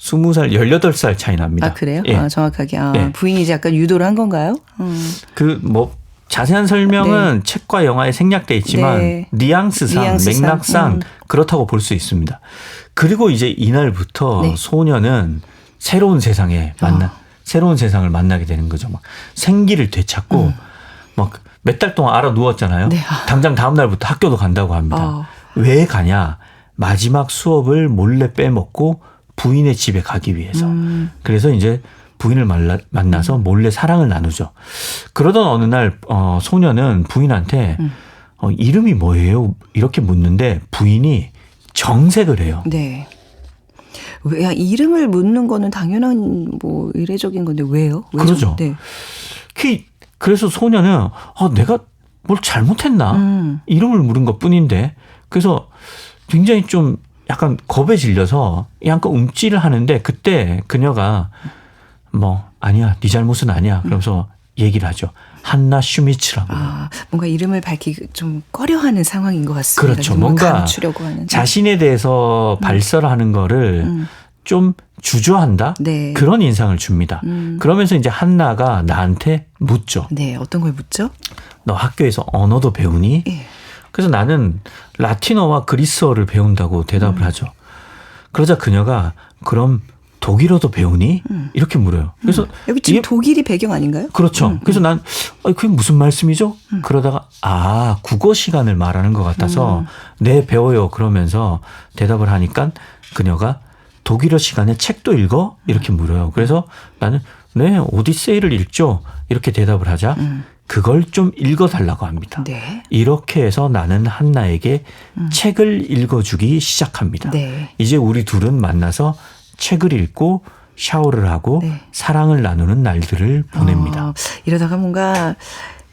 20살 18살 차이 납니다. 아, 그래요? 예. 아, 정확하게. 아, 예. 부인이 이제 약간 유도를 한 건가요? 그 뭐 자세한 설명은 책과 영화에 생략돼 있지만 네. 뉘앙스상 뉘앙스상, 맥락상 그렇다고 볼 수 있습니다. 그리고 이제 이날부터 네. 소녀는 새로운 세상을 만나게 되는 거죠. 막 생기를 되찾고 막 몇 달 동안 알아 누웠잖아요. 네. 당장 다음 날부터 학교도 간다고 합니다. 왜 가냐? 마지막 수업을 몰래 빼먹고 부인의 집에 가기 위해서. 그래서 이제 부인을 만나서 몰래 사랑을 나누죠. 그러던 어느 날 소녀는 부인한테 이름이 뭐예요? 이렇게 묻는데 부인이 정색을 해요. 네. 왜 이름을 묻는 거는 당연한 뭐 이례적인 건데 왜요? 그러죠. 네. 그래서 소녀는 내가 뭘 잘못했나? 이름을 물은 것뿐인데 그래서 굉장히 좀 약간 겁에 질려서 약간 움찔을 하는데 그때 그녀가 뭐 아니야, 네 잘못은 아니야. 그러면서 얘기를 하죠. 한나 슈미츠라고. 아, 뭔가 이름을 밝히기 좀 꺼려하는 상황인 것 같습니다. 그렇죠. 뭔가 감추려고 하는. 자신에 대해서 발설하는 거를 좀 주저한다? 네. 그런 인상을 줍니다. 그러면서 이제 한나가 나한테 묻죠. 네, 어떤 걸 묻죠? 너 학교에서 언어도 배우니? 예. 그래서 나는 라틴어와 그리스어를 배운다고 대답을 하죠. 그러자 그녀가 그럼 독일어도 배우니? 이렇게 물어요. 그래서 여기 지금 이게 독일이 배경 아닌가요? 그렇죠. 그래서 난 그게 무슨 말씀이죠? 그러다가 국어 시간을 말하는 것 같아서 네 배워요 그러면서 대답을 하니까 그녀가 독일어 시간에 책도 읽어? 이렇게 물어요. 그래서 나는 네 오디세이를 읽죠. 이렇게 대답을 하자 그걸 좀 읽어달라고 합니다. 네. 이렇게 해서 나는 한나에게 책을 읽어주기 시작합니다. 네. 이제 우리 둘은 만나서 책을 읽고 샤워를 하고 네. 사랑을 나누는 날들을 보냅니다. 이러다가 뭔가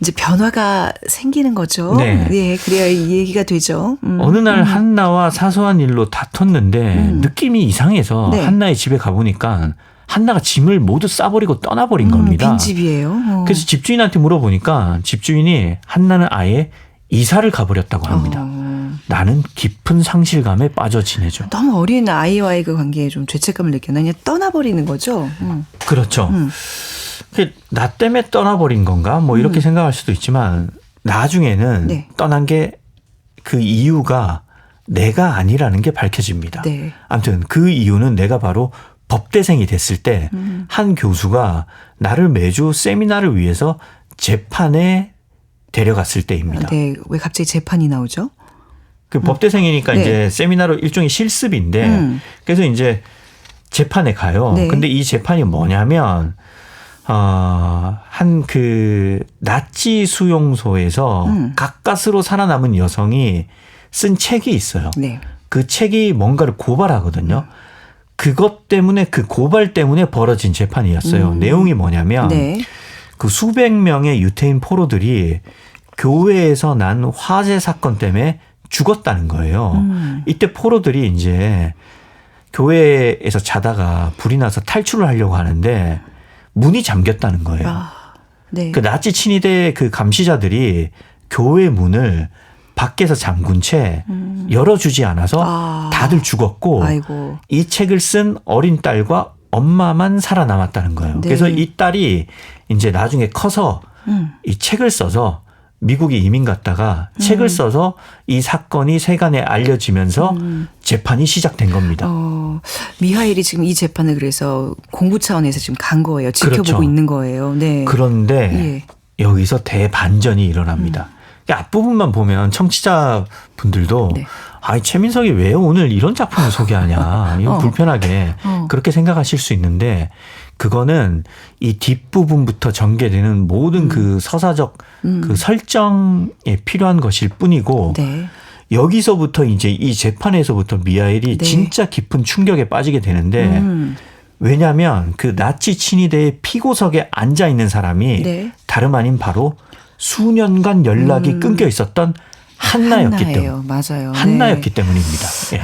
이제 변화가 생기는 거죠. 네. 네, 그래야 이 얘기가 되죠. 어느 날 한나와 사소한 일로 다퉜는데 느낌이 이상해서 네. 한나의 집에 가보니까 한나가 짐을 모두 싸버리고 떠나버린 겁니다. 빈집이에요. 그래서 집주인한테 물어보니까 집주인이 한나는 아예 이사를 가버렸다고 합니다. 나는 깊은 상실감에 빠져 지내죠. 너무 어린 아이와의 그 관계에 좀 죄책감을 느꼈나? 그냥 떠나버리는 거죠. 그렇죠. 나 때문에 떠나버린 건가? 뭐 이렇게 생각할 수도 있지만 나중에는 네. 떠난 게 그 이유가 내가 아니라는 게 밝혀집니다. 네. 아무튼 그 이유는 내가 바로 법대생이 됐을 때 한 교수가 나를 매주 세미나를 위해서 재판에 데려갔을 때입니다. 네, 왜 갑자기 재판이 나오죠? 그 법대생이니까 네. 이제 세미나로 일종의 실습인데 그래서 이제 재판에 가요. 네. 근데 이 재판이 뭐냐면 한 그 나치 수용소에서 가까스로 살아남은 여성이 쓴 책이 있어요. 네. 그 책이 뭔가를 고발하거든요. 그것 때문에 그 고발 때문에 벌어진 재판이었어요. 내용이 뭐냐면 네. 그 수백 명의 유태인 포로들이 교회에서 난 화재 사건 때문에 죽었다는 거예요. 이때 포로들이 이제 교회에서 자다가 불이 나서 탈출을 하려고 하는데 문이 잠겼다는 거예요. 네. 그 나치 친위대 그 감시자들이 교회 문을 밖에서 잠근 채 열어주지 않아서 다들 죽었고 아이고. 이 책을 쓴 어린 딸과 엄마만 살아남았다는 거예요. 네. 그래서 이 딸이 이제 나중에 커서 이 책을 써서 미국에 이민 갔다가 책을 써서 이 사건이 세간에 알려지면서 재판이 시작된 겁니다. 미하일이 지금 이 재판을 그래서 공부 차원에서 지금 간 거예요. 지켜보고 그렇죠. 있는 거예요. 네. 그런데 예. 여기서 대반전이 일어납니다. 앞부분만 보면 청취자 분들도 네. 아이 최민석이 왜 오늘 이런 작품을 소개하냐 이거 불편하게 그렇게 생각하실 수 있는데 그거는 이 뒷부분부터 전개되는 모든 그 서사적 그 설정에 필요한 것일 뿐이고 네. 여기서부터 이제 이 재판에서부터 미하일이 네. 진짜 깊은 충격에 빠지게 되는데 왜냐하면 그 나치 친위대의 피고석에 앉아 있는 사람이 네. 다름 아닌 바로 수년간 연락이 끊겨 있었던 한나였기 때문에 한나예요. 맞아요. 한나였기 네. 때문입니다. 예.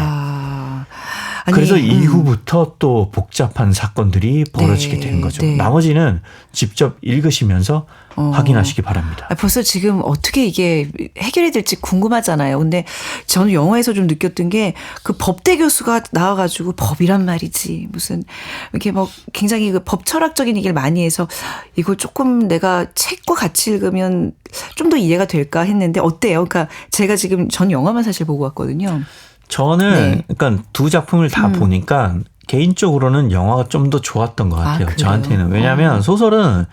아니, 그래서 이후부터 또 복잡한 사건들이 벌어지게 네, 되는 거죠. 네. 나머지는 직접 읽으시면서 확인하시기 바랍니다. 벌써 지금 어떻게 이게 해결이 될지 궁금하잖아요. 근데 저는 영화에서 좀 느꼈던 게 그 법대 교수가 나와가지고 법이란 말이지 무슨 이렇게 뭐 굉장히 그 법 철학적인 얘기를 많이 해서 이걸 조금 내가 책과 같이 읽으면 좀 더 이해가 될까 했는데 어때요? 그러니까 제가 지금 전 영화만 사실 보고 왔거든요. 저는 네. 그러니까 두 작품을 다 보니까 개인적으로는 영화가 좀 더 좋았던 것 같아요. 그래요? 저한테는. 왜냐하면 소설은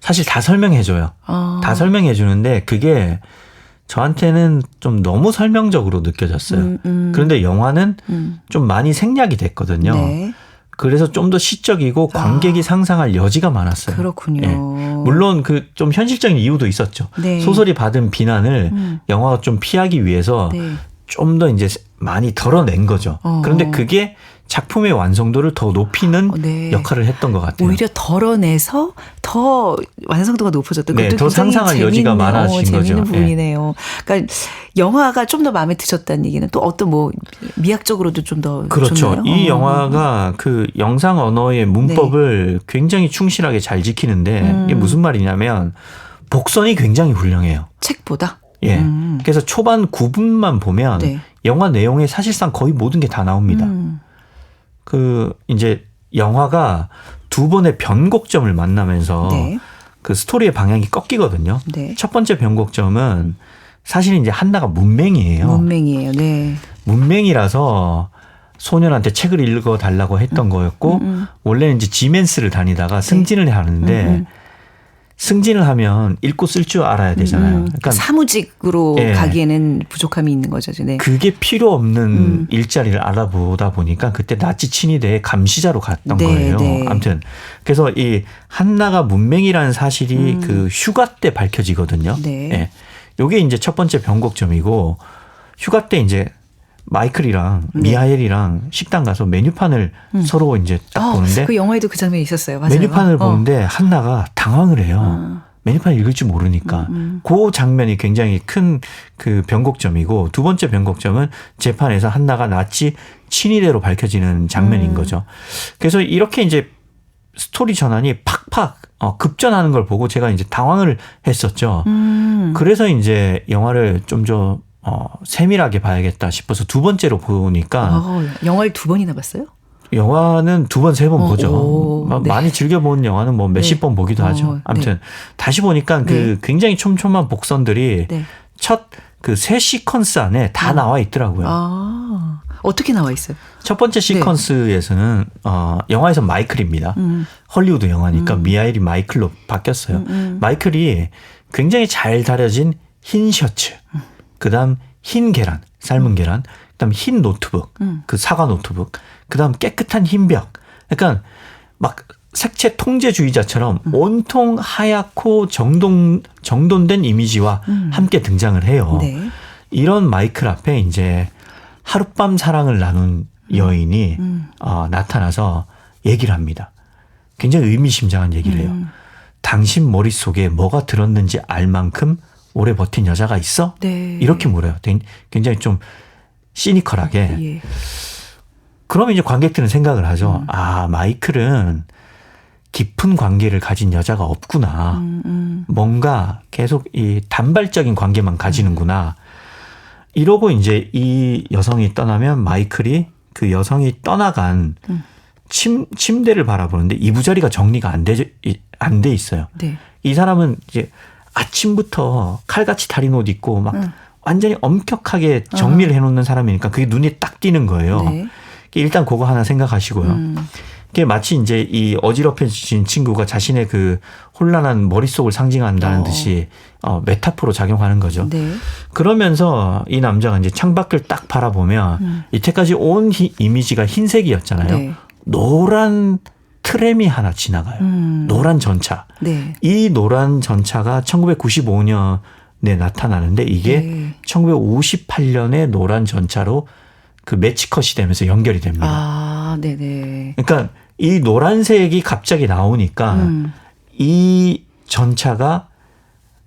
사실 다 설명해줘요. 다 설명해주는데 그게 저한테는 좀 너무 설명적으로 느껴졌어요. 그런데 영화는 좀 많이 생략이 됐거든요. 네. 그래서 좀 더 시적이고 관객이 상상할 여지가 많았어요. 그렇군요. 예. 물론 그 좀 현실적인 이유도 있었죠. 네. 소설이 받은 비난을 영화가 좀 피하기 위해서 네. 좀 더 이제 많이 덜어낸 거죠. 그런데 그게 작품의 완성도를 더 높이는 네. 역할을 했던 것 같아요. 오히려 덜어내서 더 완성도가 높아졌던 네, 것도 더 굉장히 상상할 여지가 많아진 재밌는 거죠. 부분이네요. 그러니까 영화가 좀 더 마음에 드셨다는 얘기는 또 어떤 뭐 미학적으로도 좀 더 그렇죠. 좋나요? 이 영화가 그 영상 언어의 문법을 굉장히 충실하게 잘 지키는데 이게 무슨 말이냐면 복선이 굉장히 훌륭해요. 책보다. 예. 그래서 초반 9분만 보면 네. 영화 내용에 사실상 거의 모든 게 다 나옵니다. 그 이제 영화가 두 번의 변곡점을 만나면서 네. 그 스토리의 방향이 꺾이거든요. 네. 첫 번째 변곡점은 사실 이제 한나가 문맹이에요. 문맹이에요. 네. 문맹이라서 소년한테 책을 읽어 달라고 했던 거였고 원래는 이제 지멘스를 다니다가 승진을 하는데 승진을 하면 읽고 쓸 줄 알아야 되잖아요. 그러니까 사무직으로 예. 가기에는 부족함이 있는 거죠. 네. 그게 필요 없는 일자리를 알아보다 보니까 그때 나치 친위대의 감시자로 갔던 네, 거예요. 네. 아무튼 그래서 이 한나가 문맹이라는 사실이 그 휴가 때 밝혀지거든요. 네. 예. 요게 이제 첫 번째 변곡점이고 휴가 때 이제 마이클이랑 미하엘이랑 식당 가서 메뉴판을 서로 이제 딱 보는데 그 영화에도 그 장면이 있었어요. 맞아요. 메뉴판을 보는데 한나가 당황을 해요. 메뉴판 읽을 줄 모르니까. 그 장면이 굉장히 큰 그 변곡점이고 두 번째 변곡점은 재판에서 한나가 나치 친위대로 밝혀지는 장면인 거죠. 그래서 이렇게 이제 스토리 전환이 팍팍 급전하는 걸 보고 제가 이제 당황을 했었죠. 그래서 이제 영화를 좀 더 세밀하게 봐야겠다 싶어서 두 번째로 보니까 영화를 두 번이나 봤어요? 영화는 두 번, 세 번 보죠. 네. 많이 즐겨본 영화는 뭐 몇십 네. 번 보기도 하죠. 아무튼 네. 다시 보니까 그 굉장히 촘촘한 복선들이 네. 첫 그 세 시퀀스 안에 다 나와 있더라고요. 어떻게 나와 있어요? 첫 번째 시퀀스에서는 영화에서 마이클입니다. 헐리우드 영화니까 미하일이 마이클로 바뀌었어요. 마이클이 굉장히 잘 다려진 흰 셔츠, 그다음 흰 계란, 삶은 계란, 그다음 흰 노트북, 그 사과 노트북, 그다음 깨끗한 흰 벽. 그러니까 막 색채 통제주의자처럼 온통 하얗고 정돈된 이미지와 함께 등장을 해요. 네. 이런 마이클 앞에 이제 하룻밤 사랑을 나눈 여인이 나타나서 얘기를 합니다. 굉장히 의미심장한 얘기를 해요. 당신 머릿속에 뭐가 들었는지 알 만큼 오래 버틴 여자가 있어? 네. 이렇게 물어요. 굉장히 좀 시니컬하게. 예. 그러면 이제 관객들은 생각을 하죠. 아, 마이클은 깊은 관계를 가진 여자가 없구나. 뭔가 계속 이 단발적인 관계만 가지는구나. 이러고 이제 이 여성이 떠나면 마이클이 그 여성이 떠나간 침대를 바라보는데 이부자리가 정리가 안 돼 있어요. 네. 이 사람은 이제 아침부터 칼같이 다린 옷 입고 막 완전히 엄격하게 정리를 해놓는 사람이니까 그게 눈에 딱 띄는 거예요. 네. 일단 그거 하나 생각하시고요. 그게 마치 이제 이 어지럽혀진 친구가 자신의 그 혼란한 머릿속을 상징한다는 듯이 메타포로 작용하는 거죠. 네. 그러면서 이 남자가 이제 창밖을 딱 바라보면 이때까지 온 이미지가 흰색이었잖아요. 네. 노란 트램이 하나 지나가요. 노란 전차. 네. 이 노란 전차가 1995년에 나타나는데 이게 네. 1958년에 노란 전차로 그 매치컷이 되면서 연결이 됩니다. 아, 네네. 그러니까 이 노란색이 갑자기 나오니까 이 전차가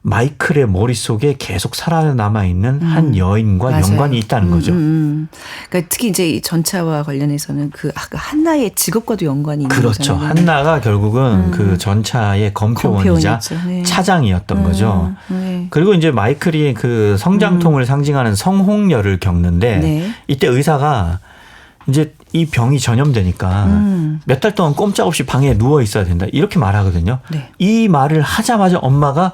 마이클의 머릿속에 계속 살아남아 있는 한 여인과 맞아요. 연관이 있다는 거죠. 그러니까 특히 이제 이 전차와 관련해서는 그 아까 한나의 직업과도 연관이 있는 그렇죠. 거잖아요. 한나가 결국은 그 전차의 검표원이자 검표원이었죠. 네. 차장이었던 거죠. 네. 그리고 이제 마이클이 그 성장통을 상징하는 성홍열을 겪는데 네. 이때 의사가 이제 이 병이 전염되니까 몇 달 동안 꼼짝없이 방에 누워 있어야 된다. 이렇게 말하거든요. 네. 이 말을 하자마자 엄마가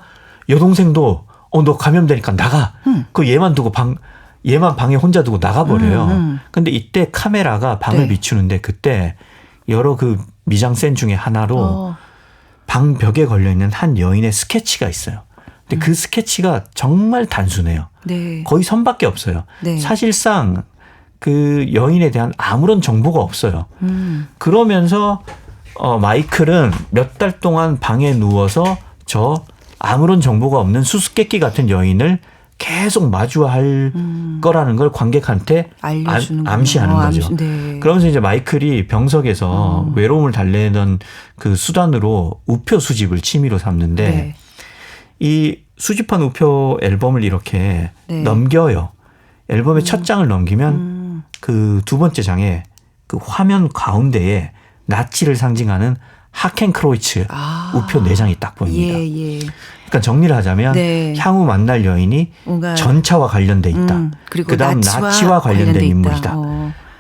여동생도 너 감염되니까 나가. 그 얘만 두고 얘만 방에 혼자 두고 나가버려요. 근데 이때 카메라가 방을 네. 비추는데 그때 여러 그 미장센 중에 하나로 방 벽에 걸려있는 한 여인의 스케치가 있어요. 근데 그 스케치가 정말 단순해요. 네. 거의 선밖에 없어요. 네. 사실상 그 여인에 대한 아무런 정보가 없어요. 그러면서 마이클은 몇 달 동안 방에 누워서 저 아무런 정보가 없는 수수께끼 같은 여인을 계속 마주할 거라는 걸 관객한테 암시하는 거죠. 네. 그러면서 이제 마이클이 병석에서 외로움을 달래던 그 수단으로 우표 수집을 취미로 삼는데 네. 이 수집한 우표 앨범을 이렇게 네. 넘겨요. 앨범의 첫 장을 넘기면 그 두 번째 장에 그 화면 가운데에 나치를 상징하는 하켄크로이츠 우표 4장이 딱 보입니다. 예, 예. 그러니까 정리를 하자면 네. 향후 만날 여인이 뭔가 전차와 관련돼 있다. 그리고 그다음 나치와 관련된 인물이다.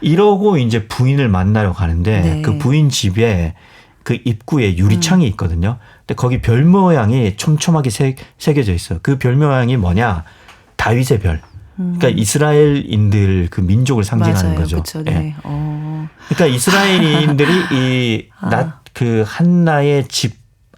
이러고 이제 부인을 만나러 가는데 네. 그 부인 집에 그 입구에 유리창이 있거든요. 근데 거기 별 모양이 촘촘하게 새겨져 있어요. 그 별 모양이 뭐냐? 다윗의 별. 그러니까 이스라엘인들 그 민족을 상징하는 맞아요. 거죠. 그렇죠. 네. 예. 그러니까 이스라엘인들이 그 한나의 집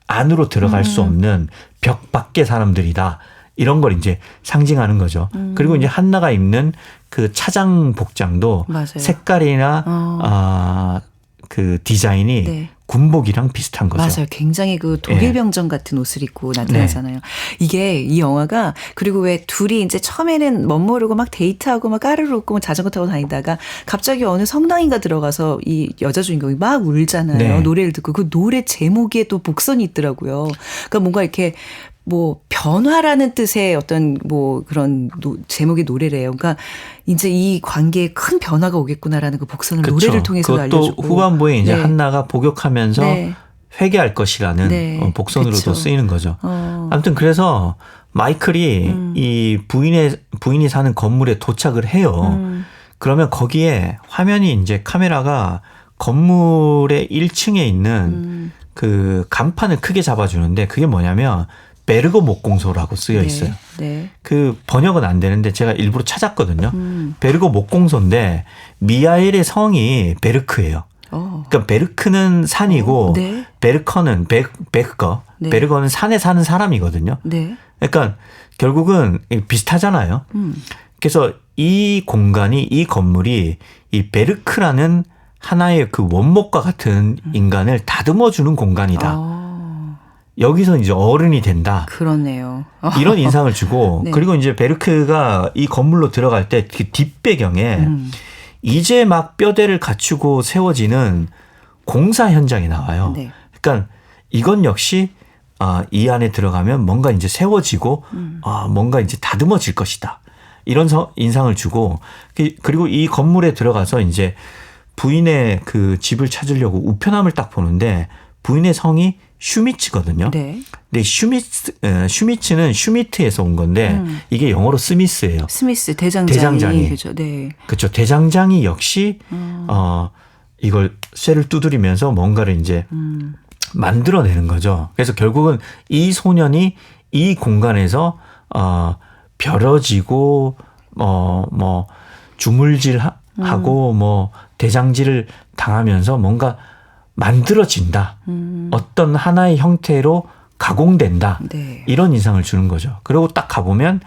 안으로 들어갈 수 없는 벽 밖의 사람들이다. 이런 걸 이제 상징하는 거죠. 그리고 이제 한나가 입는 그 차장 복장도 맞아요. 색깔이나 그 디자인이 네. 군복이랑 비슷한 거죠. 맞아요. 굉장히 그 독일병정 같은 옷을 입고 나타나잖아요. 이게 이 영화가 그리고 왜 둘이 이제 처음에는 멋모르고 막 데이트하고 막 까르르 웃고 막 자전거 타고 다니다가 갑자기 어느 성당인가 들어가서 이 여자 주인공이 막 울잖아요. 네. 노래를 듣고 그 노래 제목에 또 복선이 있더라고요. 그러니까 뭔가 이렇게 뭐 변화라는 뜻의 어떤 뭐 그런 제목의 노래래요. 그러니까 이제 이 관계에 큰 변화가 오겠구나라는 그 복선을 그렇죠. 노래를 통해서 그것도 알려주고. 후반부에 이제 네. 한나가 복역하면서 네. 회개할 것이라는 네. 복선으로도 그쵸. 쓰이는 거죠. 아무튼 그래서 마이클이 이 부인이 사는 건물에 도착을 해요. 그러면 거기에 화면이 이제 카메라가 건물의 1층에 있는 그 간판을 크게 잡아주는데 그게 뭐냐면 베르거 목공소라고 쓰여 있어요. 네. 그 번역은 안 되는데 제가 일부러 찾았거든요. 베르거 목공소인데 미하엘의 성이 베르크예요. 그러니까 베르크는 산이고 네. 베르커는 베르거, 네. 베르거는 산에 사는 사람이거든요. 네. 그러니까 결국은 비슷하잖아요. 그래서 이 공간이 이 건물이 이 베르크라는 하나의 그 원목과 같은 인간을 다듬어주는 공간이다. 여기서 이제 어른이 된다. 그렇네요. 이런 인상을 주고 네. 그리고 이제 베르크가 이 건물로 들어갈 때 그 뒷배경에 이제 막 뼈대를 갖추고 세워지는 공사 현장이 나와요. 네. 그러니까 이건 역시 이 안에 들어가면 뭔가 이제 세워지고 뭔가 이제 다듬어질 것이다. 이런 인상을 주고 그리고 이 건물에 들어가서 이제 부인의 그 집을 찾으려고 우편함을 딱 보는데 부인의 성이 슈미츠거든요. 네. 근데 슈미츠는 슈미트에서 온 건데 이게 영어로 스미스예요. 스미스 대장장이. 그죠. 네. 그렇죠. 대장장이 역시 이걸 쇠를 두드리면서 뭔가를 이제 만들어내는 거죠. 그래서 결국은 이 소년이 이 공간에서 벼러지고 뭐 주물질하고 뭐 대장질을 당하면서 뭔가 만들어진다. 어떤 하나의 형태로 가공된다. 네. 이런 인상을 주는 거죠. 그리고 딱 가보면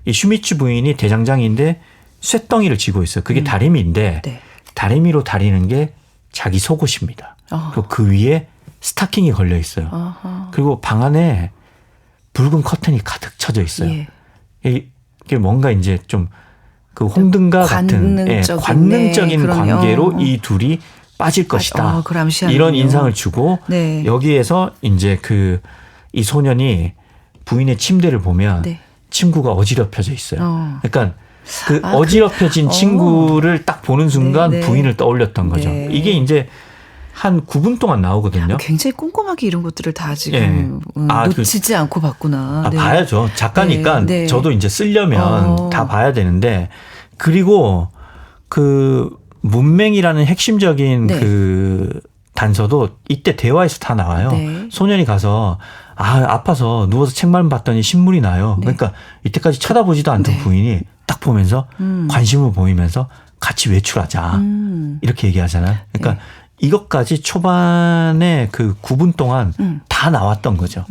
이 슈미츠 부인이 대장장이인데 쇳덩이를 쥐고 있어요. 그게 다리미인데 네. 다리미로 다리는 게 자기 속옷입니다. 그리고 그 위에 스타킹이 걸려 있어요. 그리고 방 안에 붉은 커튼이 가득 쳐져 있어요. 예. 이게 뭔가 이제 좀 그 홍등가 같은 관능적인 네, 관계로 이 둘이 빠질 것이다. 이런 인상을 주고 네. 여기에서 이제 이 소년이 부인의 침대를 보면 네. 친구가 어지럽혀져 있어요. 그러니까 어지럽혀진 친구를 딱 보는 순간 네, 네. 부인을 떠올렸던 거죠. 네. 이게 이제 한 9분 동안 나오거든요. 굉장히 꼼꼼하게 이런 것들을 다 지금 놓치지 않고 봤구나. 네. 봐야죠. 작가니까 네, 네. 저도 이제 쓰려면 다 봐야 되는데 그리고 그 문맹이라는 핵심적인 네. 그 단서도 이때 대화에서 다 나와요. 네. 소년이 가서 아파서 누워서 책만 봤더니 신물이 나요. 네. 그러니까 이때까지 쳐다보지도 않던 네. 부인이 딱 보면서 관심을 보이면서 같이 외출하자. 이렇게 얘기하잖아요. 그러니까 이것까지 초반에 그 9분 동안 다 나왔던 거죠.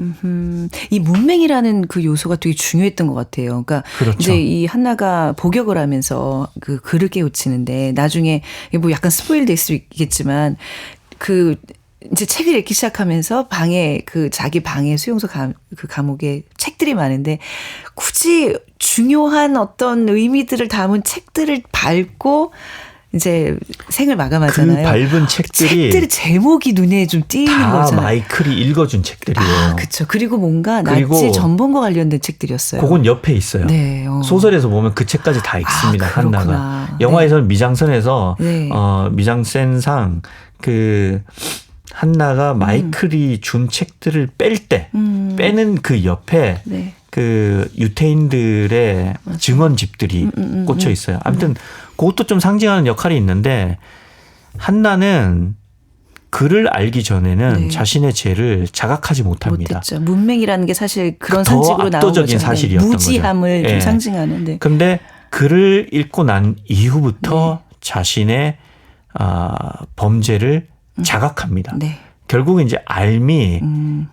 이 문맹이라는 그 요소가 되게 중요했던 것 같아요. 그러니까 그렇죠. 이제 이 한나가 복역을 하면서 그 글을 깨우치는데 나중에 뭐 약간 스포일 될 수 있겠지만 그 이제 책을 읽기 시작하면서 방에 자기 방에 수용소 그 감옥에 책들이 많은데 굳이 중요한 어떤 의미들을 담은 책들을 밟고 이제 생을 마감하잖아요. 그 밟은 책들이 제목이 눈에 좀 띄는 다 거잖아요. 마이클이 읽어준 책들이에요. 그렇죠. 그리고 뭔가 그리고 나치 전범과 관련된 책들이었어요. 그건 옆에 있어요. 네. 소설에서 보면 그 책까지 다 읽습니다. 그렇구나. 한나가. 영화에서는 미장센에서 네. 미장센상 그 한나가 마이클이 준 책들을 빼는 그 옆에 네. 그 유태인들의 증언집들이 꽂혀 있어요. 아무튼 그것도 좀 상징하는 역할이 있는데 한나는 글을 알기 전에는 네. 자신의 죄를 자각하지 못합니다. 못했죠. 문맹이라는 게 사실 그런 더 산직으로 나온 압도적인 거죠. 사실이었던 무지함을 거죠. 좀 예. 상징하는데. 근데 글을 읽고 난 이후부터 자신의 범죄를 자각합니다. 네. 결국 이제 알미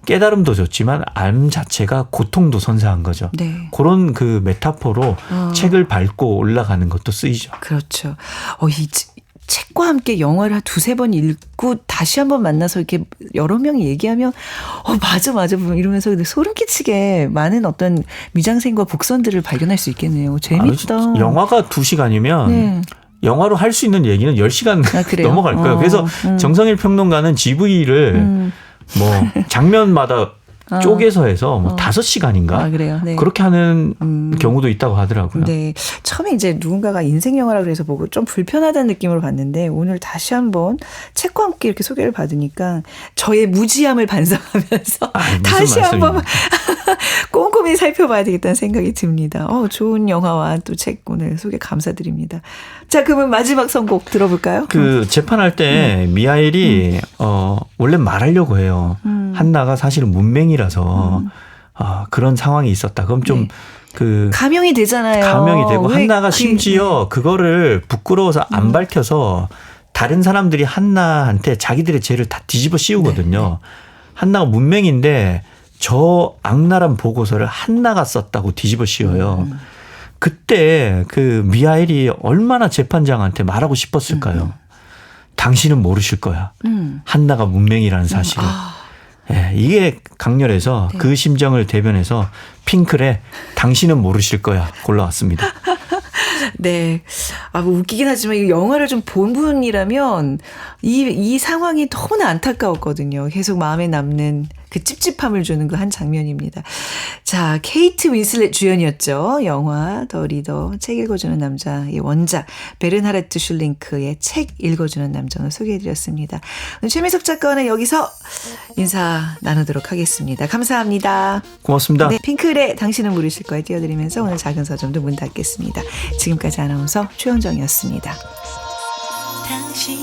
깨달음도 좋지만 알 자체가 고통도 선사한 거죠. 네. 그런 그 메타포로 책을 밟고 올라가는 것도 쓰이죠. 그렇죠. 이 책과 함께 영화를 한 두세 번 읽고 다시 한번 만나서 이렇게 여러 명이 얘기하면 맞아 이러면서 소름 끼치게 많은 어떤 미장센과 복선들을 발견할 수 있겠네요. 재밌다. 영화가 2시간이면 네. 영화로 할 수 있는 얘기는 10시간 그래요? 넘어갈 거예요. 그래서 정성일 평론가는 GV를 뭐 장면마다 쪼개서 해서 뭐 5시간인가 그래요. 네. 그렇게 하는 경우도 있다고 하더라고요. 네. 처음에 이제 누군가가 인생 영화라 그래서 보고 좀 불편하다는 느낌으로 봤는데 오늘 다시 한번 책과 함께 이렇게 소개를 받으니까 저의 무지함을 반성하면서 다시 한번 꼼꼼히 살펴봐야 되겠다는 생각이 듭니다. 좋은 영화와 또 책 오늘 소개 감사드립니다. 자, 그러면 마지막 선곡 들어볼까요? 그 재판할 때 미하엘이 원래 말하려고 해요. 한나가 사실은 문맹이라서 그런 상황이 있었다. 그럼 좀 감형이 되잖아요. 감형이 되고 한나가 심지어 그거를 부끄러워서 안 밝혀서 다른 사람들이 한나한테 자기들의 죄를 다 뒤집어 씌우거든요. 한나가 문맹인데 저 악랄한 보고서를 한나가 썼다고 뒤집어 씌워요. 그때 그 미하엘이 얼마나 재판장한테 말하고 싶었을까요? 당신은 모르실 거야. 한나가 문맹이라는 사실을. 예, 이게 강렬해서 그 심정을 대변해서 핑클의 당신은 모르실 거야 골라왔습니다. 네. 뭐 웃기긴 하지만 이 영화를 좀 본 분이라면 이 상황이 너무나 안타까웠거든요. 계속 마음에 남는 그 찝찝함을 주는 그 한 장면입니다. 자, 케이트 윈슬렛 주연이었죠. 영화 더 리더, 책 읽어주는 남자의 원작 베른하르트 슐링크의 책 읽어주는 남자 오늘 소개해드렸습니다. 오늘 최민석 작가와는 여기서 인사 나누도록 하겠습니다. 감사합니다. 고맙습니다. 네, 핑클의 당신은 모르실 거에 띄워드리면서 오늘 작은 서점도 문 닫겠습니다. 지금까지 아나운서 최현정이었습니다. 당신